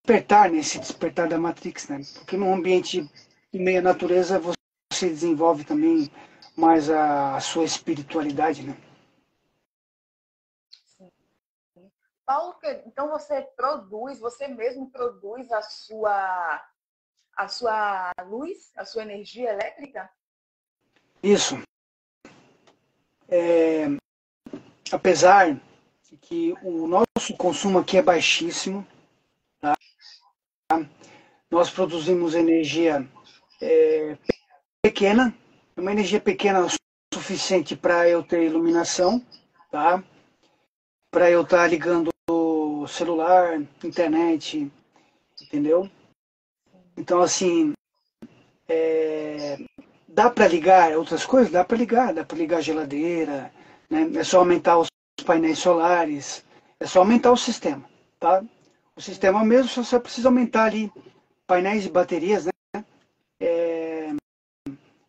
despertar, né, esse despertar da Matrix, né? Porque num ambiente de meia natureza você desenvolve também mais a sua espiritualidade, né? Paulo, então você mesmo produz a sua luz, a sua energia elétrica? Isso. Apesar de que o nosso consumo aqui é baixíssimo, tá? Nós produzimos energia pequena, uma energia pequena o suficiente para eu ter iluminação, tá? Para eu estar ligando o celular, internet, entendeu? Então, assim, dá para ligar outras coisas? Dá para ligar a geladeira, né? É só aumentar os painéis solares, é só aumentar o sistema, tá? O sistema mesmo só precisa aumentar ali painéis e baterias, né?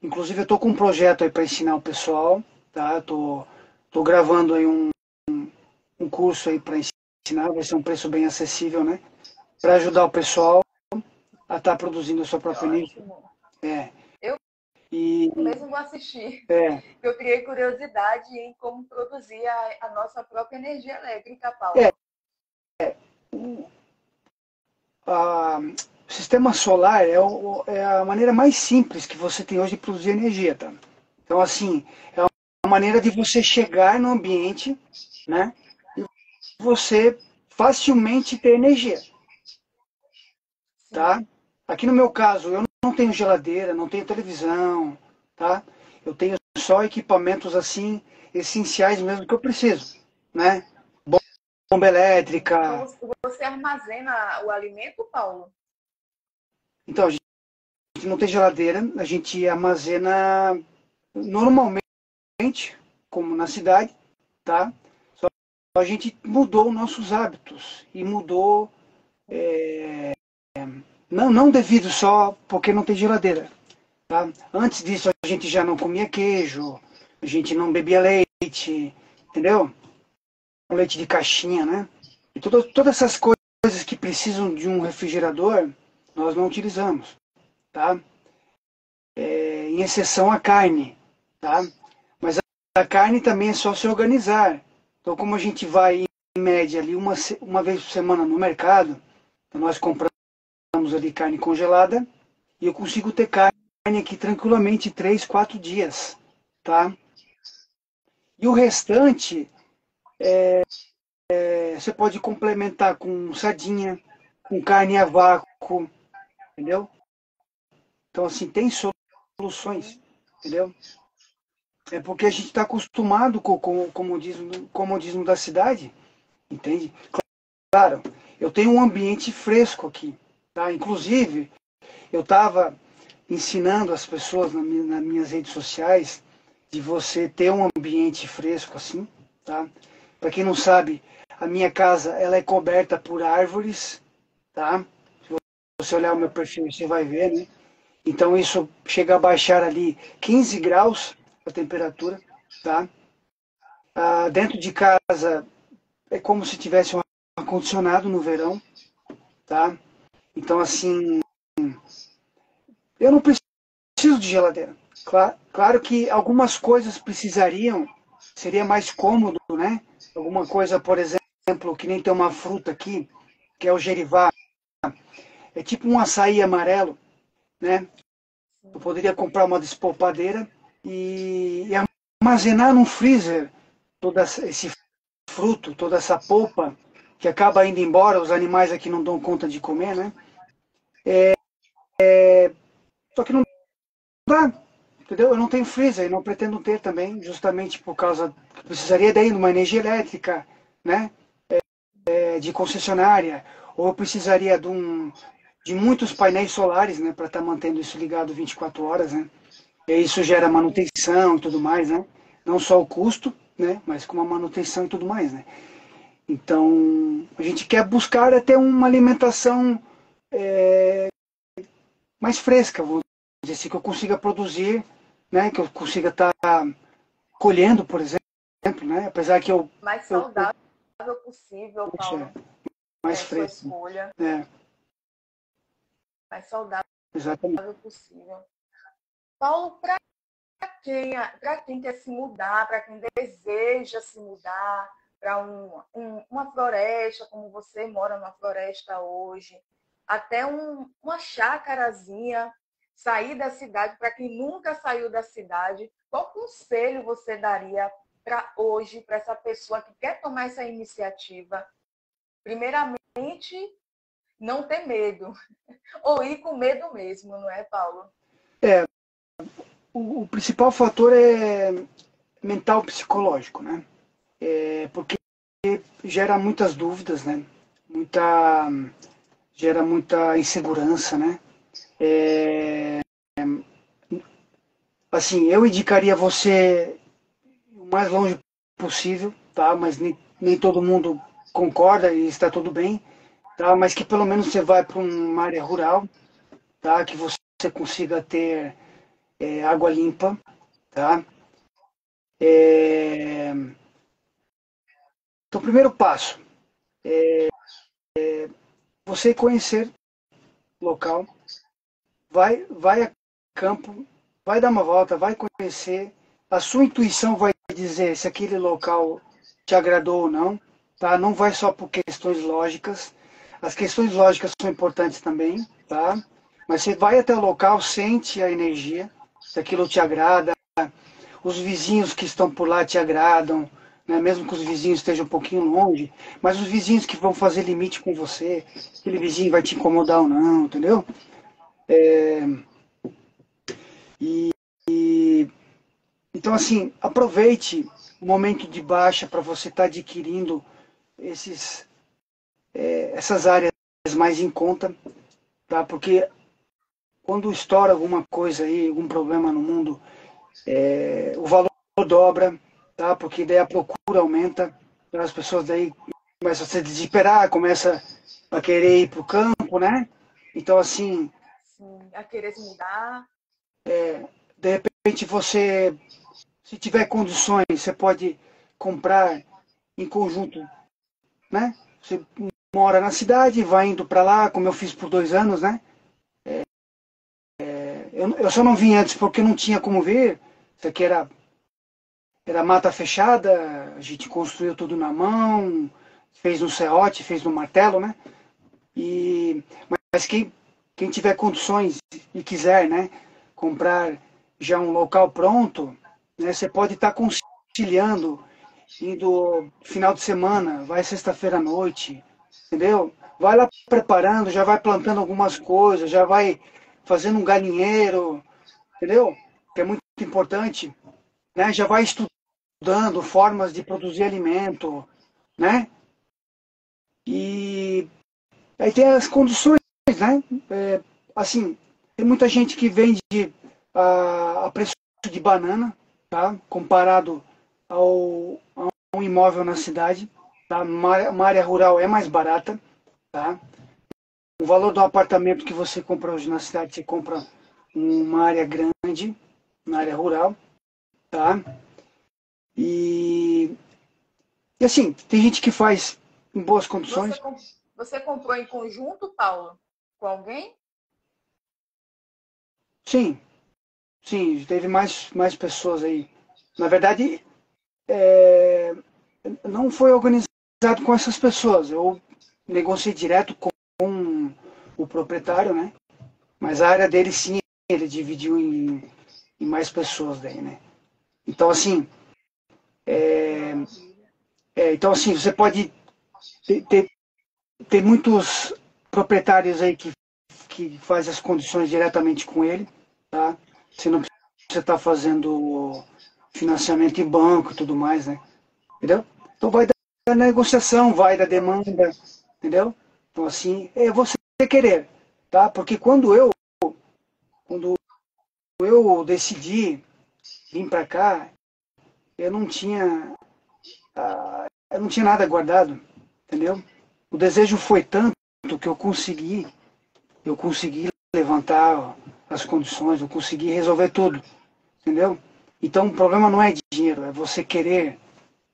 Inclusive eu estou com um projeto aí para ensinar o pessoal, tá? Tô gravando aí um curso aí para ensinar, vai ser um preço bem acessível, né? Para ajudar o pessoal a estar produzindo a sua Que própria energia. ótimo. É. Eu E mesmo vou assistir. é, Eu criei curiosidade em como produzir a nossa própria energia elétrica, é, Paulo. o sistema solar é a maneira mais simples que você tem hoje de produzir energia, tá? Então, assim, é uma maneira de você chegar no ambiente, né? E você facilmente ter energia, Sim. tá? Aqui no meu caso, eu não tenho geladeira, não tenho televisão, tá? Eu tenho só equipamentos, assim, essenciais mesmo que eu preciso, né? Bomba Então elétrica. você armazena o alimento, Paulo? Então, a gente não tem geladeira, a gente armazena normalmente, como na cidade, tá? Só a gente mudou nossos hábitos e mudou, não devido só porque não tem geladeira, tá? Antes disso a gente já não comia queijo, a gente não bebia leite, entendeu? Leite de caixinha, né? E todas essas coisas que precisam de um refrigerador, nós não utilizamos, tá? Em exceção a carne, tá? Mas a carne também é só se organizar. Então, como a gente vai em média ali uma vez por semana no mercado, então nós compramos ali carne congelada e eu consigo ter carne aqui tranquilamente 3, 4 dias, tá? E o restante você pode complementar com sardinha, com carne a vácuo, entendeu? Então, assim, tem soluções, entendeu? É porque a gente está acostumado com o comodismo da cidade, entende? Claro, eu tenho um ambiente fresco aqui, tá? Inclusive, eu estava ensinando as pessoas nas minhas redes sociais de você ter um ambiente fresco assim, tá? Para quem não sabe, a minha casa ela é coberta por árvores, tá? Se você olhar o meu perfil, você vai ver, né? Então isso chega a baixar ali 15 graus a temperatura, tá? Dentro de casa é como se tivesse um ar-condicionado no verão, tá? Então assim, eu não preciso de geladeira. Claro que algumas coisas precisariam, seria mais cômodo, né? Alguma coisa, por exemplo, que nem tem uma fruta aqui, que é o gerivá, é tipo um açaí amarelo, né? Eu poderia comprar uma despolpadeira e armazenar num freezer todo esse fruto, toda essa polpa, que acaba indo embora, os animais aqui não dão conta de comer, né? Só que não dá, entendeu? Eu não tenho freezer e não pretendo ter também, justamente por causa que precisaria daí de uma energia elétrica, né? De concessionária, ou eu precisaria de muitos painéis solares, né? Para estar mantendo isso ligado 24 horas, né? E isso gera manutenção e tudo mais, né? Não só o custo, né? Mas com a manutenção e tudo mais, né? Então, a gente quer buscar até uma alimentação mais fresca, vamos dizer assim, que eu consiga produzir, né? Que eu consiga estar colhendo, por exemplo, né? Apesar que Mais saudável possível, poxa, Paulo. mais Sua fresco. escolha. É, Mais saudável exatamente. possível. Paulo, para quem quer se mudar, para quem deseja se mudar para uma floresta, como você mora numa floresta hoje, até uma chácarazinha, sair da cidade, para quem nunca saiu da cidade, qual conselho você daria para hoje, para essa pessoa que quer tomar essa iniciativa? Primeiramente, não ter medo, ou ir com medo mesmo, não é, Paulo? É, o principal fator é mental psicológico, né? Porque gera muitas dúvidas, né? Gera muita insegurança, né? É, assim, eu indicaria você o mais longe possível, tá? Mas nem todo mundo concorda e está tudo bem, tá? Mas que pelo menos você vai para uma área rural, tá? Que você consiga ter água limpa, tá? É, então, primeiro passo, você conhecer o local, vai a campo, vai dar uma volta, vai conhecer, a sua intuição vai dizer se aquele local te agradou ou não, tá? Não vai só por questões lógicas, as questões lógicas são importantes também, tá? Mas você vai até o local, sente a energia, se aquilo te agrada, os vizinhos que estão por lá te agradam, né? Mesmo que os vizinhos estejam um pouquinho longe, mas os vizinhos que vão fazer limite com você, aquele vizinho vai te incomodar ou não, entendeu? E, e então assim, aproveite o momento de baixa para você estar adquirindo essas áreas mais em conta, tá? Porque quando estoura alguma coisa aí, algum problema no mundo, o valor dobra, tá? Porque daí a procura aumenta, tá? As pessoas daí começam a se desesperar, começam a querer ir para o campo, né? Então assim, Sim, a querer se mudar. de repente você, se tiver condições, você pode comprar em conjunto, né? Você mora na cidade, vai indo para lá, como eu fiz por 2 anos, né? Eu só não vim antes porque não tinha como vir. Isso aqui era mata fechada, a gente construiu tudo na mão, fez no serrote, fez no martelo, né? Mas quem tiver condições e quiser, né, comprar já um local pronto, né, você pode estar conciliando, indo final de semana, vai sexta-feira à noite, entendeu? Vai lá preparando, já vai plantando algumas coisas, já vai fazendo um galinheiro, entendeu? Que é muito importante, né? Já vai estudando formas de produzir alimento, né? E aí tem as condições, né? Assim, tem muita gente que vende a preço de banana, tá? Comparado a um imóvel na cidade, tá? Uma área rural é mais barata, tá? O valor do apartamento que você compra hoje na cidade, você compra uma área grande, na área rural, tá? E, e assim, tem gente que faz em boas condições. Você comprou em conjunto, Paulo, com alguém? Sim, sim, teve mais pessoas aí. Na verdade, é, não foi organizado com essas pessoas. Eu negociei direto com o proprietário, né? Mas a área dele sim, ele dividiu em mais pessoas daí, né? Então assim, então assim, você pode ter muitos proprietários aí que faz as condições diretamente com ele, tá? Você não precisa estar fazendo financiamento em banco e tudo mais, né? Entendeu? Então vai da negociação, vai da demanda, entendeu? Então assim, é você querer, tá? Porque quando eu decidi vir para cá, eu não tinha eu não tinha nada guardado, entendeu? O desejo foi tanto que eu consegui levantar as condições, eu consegui resolver tudo, entendeu? Então o problema não é dinheiro, é você querer,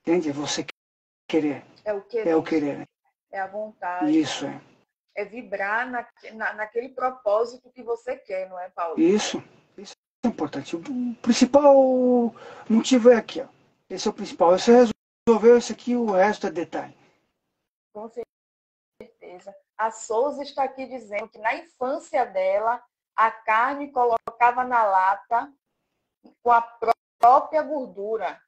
entende? É você querer. É o querer. É o querer. É a vontade. Isso, é. É vibrar naquele propósito que você quer, não é, Paulo? Isso é importante. O principal motivo é aqui, ó. Esse é o principal. Você resolveu isso aqui, o resto é detalhe. Com certeza. A Souza está aqui dizendo que na infância dela, a carne colocava na lata com a própria gordura.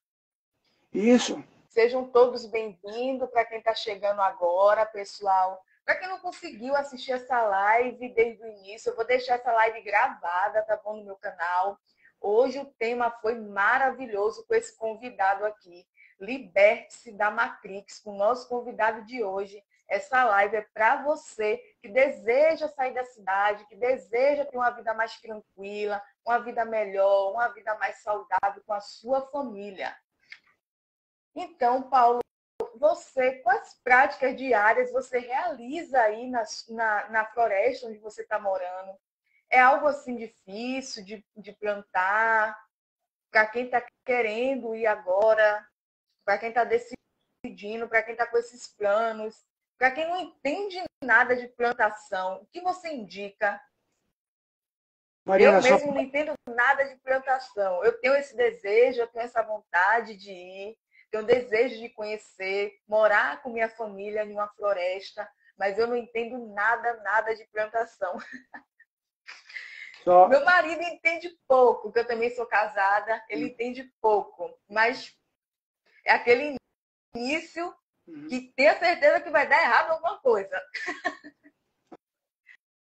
Isso. Sejam todos bem-vindos para quem está chegando agora, pessoal. Para quem não conseguiu assistir essa live desde o início, eu vou deixar essa live gravada, tá bom, no meu canal. Hoje o tema foi maravilhoso com esse convidado aqui. Liberte-se da Matrix, com o nosso convidado de hoje. Essa live é para você que deseja sair da cidade, que deseja ter uma vida mais tranquila, uma vida melhor, uma vida mais saudável com a sua família. Então, Paulo, quais práticas diárias você realiza aí na floresta onde você está morando? É algo assim difícil de plantar? Para quem está querendo ir agora, para quem está decidindo, para quem está com esses planos, para quem não entende nada de plantação, o que você indica? Mariana, Eu mesmo não entendo nada de plantação. Eu tenho esse desejo, eu tenho essa vontade de ir, tenho desejo de conhecer, morar com minha família em uma floresta, mas eu não entendo nada de plantação. Meu marido entende pouco, porque eu também sou casada, ele entende pouco, mas é aquele início que tenho certeza que vai dar errado alguma coisa.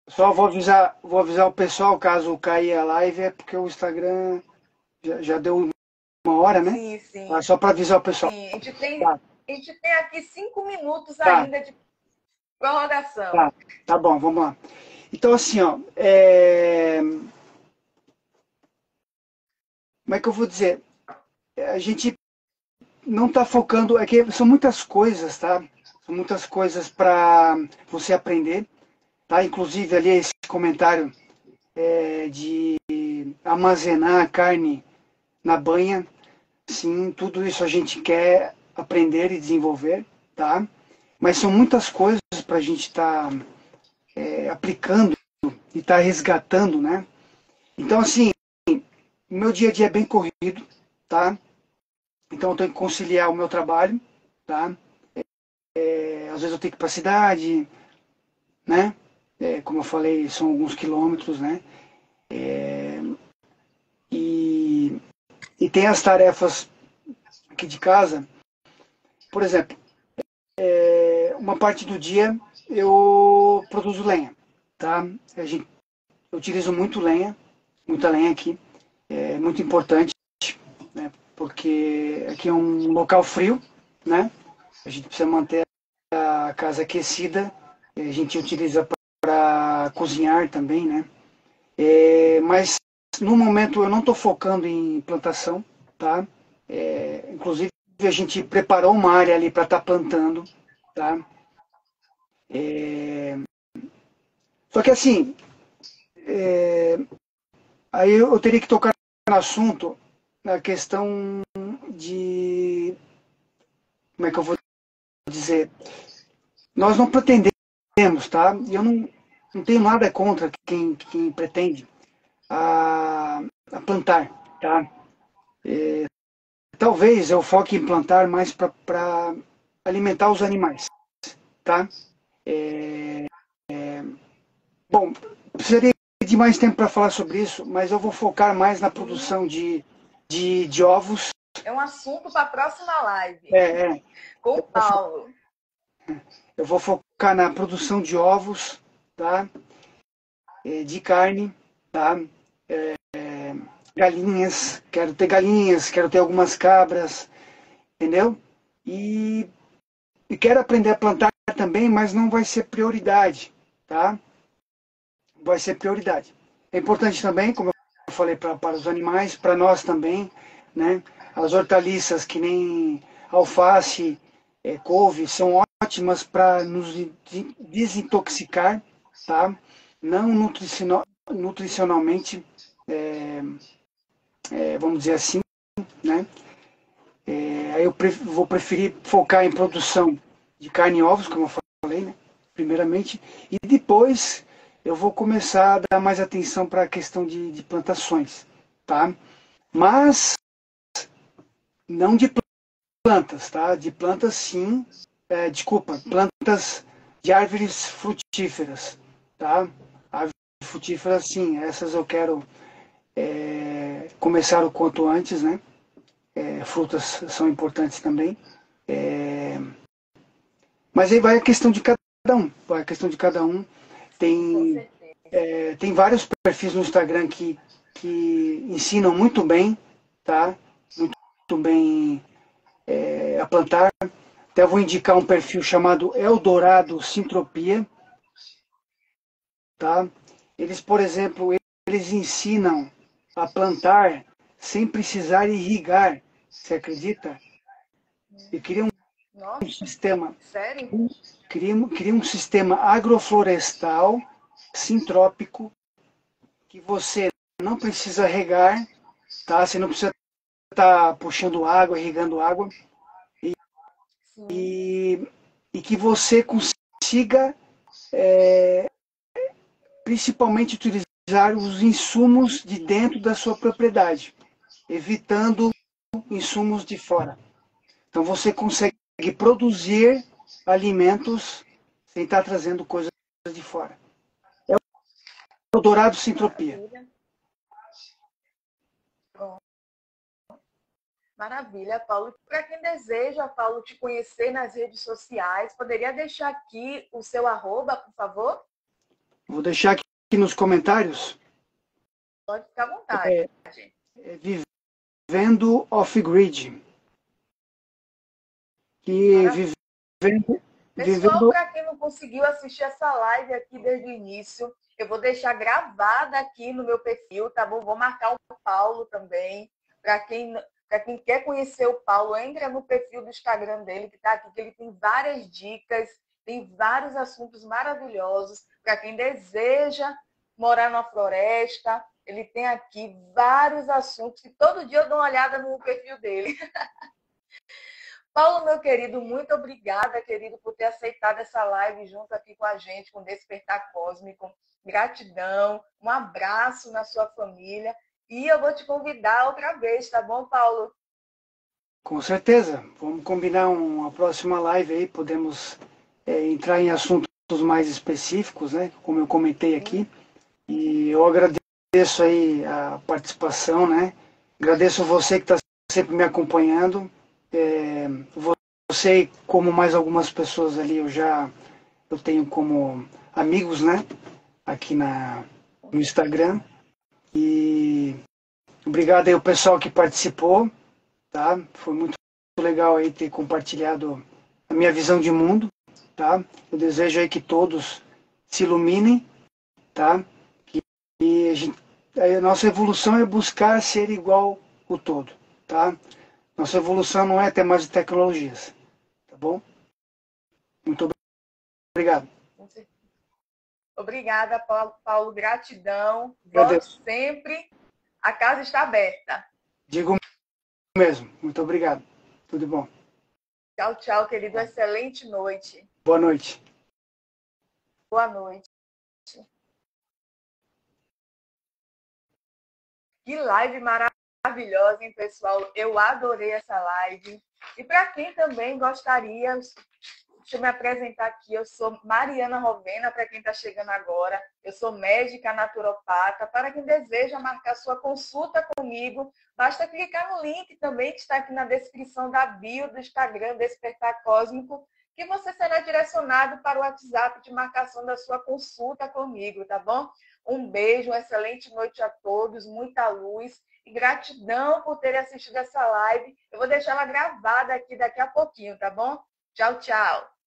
Só vou avisar o pessoal, caso caia a live, é porque o Instagram já deu uma hora, né? Sim, sim. Só para avisar o pessoal. Sim, a gente tem aqui 5 minutos ainda de prorrogação. Tá bom, vamos lá. Então, assim, ó, como é que eu vou dizer? A gente não está focando, é que são muitas coisas, tá? São muitas coisas para você aprender, tá? Inclusive ali esse comentário de armazenar a carne na banha, sim, tudo isso a gente quer aprender e desenvolver, tá? Mas são muitas coisas para a gente estar aplicando e estar resgatando, né? Então, assim, o meu dia a dia é bem corrido, tá? Então eu tenho que conciliar o meu trabalho, tá? Às vezes eu tenho que ir para a cidade, né? Como eu falei, são alguns quilômetros, né? E tem as tarefas aqui de casa. Por exemplo, uma parte do dia eu produzo lenha, tá? Eu utilizo muita lenha aqui. É muito importante, né? Porque aqui é um local frio, né? A gente precisa manter a casa aquecida. A gente utiliza para cozinhar também, né? Mas no momento eu não estou focando em plantação, tá? Inclusive a gente preparou uma área ali para estar plantando, tá? Só que assim, aí eu teria que tocar no assunto, na questão de, como é que eu vou dizer, nós não pretendemos, tá? E eu não tenho nada contra quem pretende a plantar, tá? Talvez eu foque em plantar mais para alimentar os animais, tá? Bom, precisaria de mais tempo para falar sobre isso, mas eu vou focar mais na produção de ovos. É um assunto para a próxima live. Com o Paulo. Eu vou focar na produção de ovos, tá? De carne, tá? Galinhas, quero ter algumas cabras, entendeu? E quero aprender a plantar também, mas não vai ser prioridade, tá? Vai ser prioridade. É importante também, como eu falei, para os animais, para nós também, né? As hortaliças que nem alface, couve, são ótimas para nos desintoxicar, tá? Não nutricionalmente, vamos dizer assim, né? Aí eu vou preferir focar em produção de carne e ovos, como eu falei, né? Primeiramente, e depois eu vou começar a dar mais atenção para a questão de plantações, tá? Mas não de plantas, tá? De plantas sim, plantas de árvores frutíferas, tá? Árvores frutíferas sim, essas eu quero começar o quanto antes, né? Frutas são importantes também. Mas aí vai a questão de cada um, vai a questão de cada um. Tem vários perfis no Instagram que ensinam muito bem, tá? Muito bem a plantar. Até vou indicar um perfil chamado Eldorado Sintropia, tá? Eles, por exemplo, eles ensinam a plantar sem precisar irrigar. Você acredita? E criam um sistema. Sério? Cria um sistema agroflorestal sintrópico que você não precisa regar, tá? Você não precisa estar puxando água, irrigando água e que você consiga principalmente utilizar os insumos de dentro da sua propriedade, evitando insumos de fora. Então você consegue produzir alimentos sem estar trazendo coisas de fora. É o Dourado Sintropia. Maravilha, Paulo. Para quem deseja, Paulo, te conhecer nas redes sociais, poderia deixar aqui o seu arroba, por favor? Vou deixar aqui nos comentários. Pode ficar à vontade. Vivendo off-grid. Pessoal, para quem não conseguiu assistir essa live aqui desde o início, eu vou deixar gravada aqui no meu perfil, tá bom? Vou marcar o Paulo também. Para quem quer conhecer o Paulo, entra no perfil do Instagram dele, que está aqui, que ele tem várias dicas, tem vários assuntos maravilhosos. Para quem deseja morar na floresta, ele tem aqui vários assuntos, e todo dia eu dou uma olhada no perfil dele. Paulo, meu querido, muito obrigada, querido, por ter aceitado essa live junto aqui com a gente, com Despertar Cósmico. Gratidão, um abraço na sua família. E eu vou te convidar outra vez, tá bom, Paulo? Com certeza. Vamos combinar uma próxima live aí. Podemos entrar em assuntos mais específicos, né? Como eu comentei aqui. E eu agradeço aí a participação, né? Agradeço você que está sempre me acompanhando. Você, como mais algumas pessoas ali, eu tenho como amigos, né? Aqui no Instagram. E obrigado aí ao pessoal que participou, tá? Foi muito legal aí ter compartilhado a minha visão de mundo, tá? Eu desejo aí que todos se iluminem, tá? E a nossa evolução é buscar ser igual o todo, tá? Nossa evolução não é ter mais tecnologias, tá bom? Muito obrigado. Obrigada, Paulo. Gratidão. Agradeço. Volte sempre. A casa está aberta. Digo mesmo. Muito obrigado. Tudo bom. Tchau, tchau, querido. Excelente noite. Boa noite. Boa noite. Que live maravilhosa, hein, pessoal? Eu adorei essa live. E para quem também gostaria, deixa eu me apresentar aqui. Eu sou Mariana Rovena, para quem está chegando agora. Eu sou médica naturopata. Para quem deseja marcar sua consulta comigo, basta clicar no link também que está aqui na descrição da bio do Instagram Despertar Cósmico, que você será direcionado para o WhatsApp de marcação da sua consulta comigo, tá bom? Um beijo, uma excelente noite a todos, muita luz e gratidão por terem assistido essa live. Eu vou deixar ela gravada aqui daqui a pouquinho, tá bom? Tchau, tchau.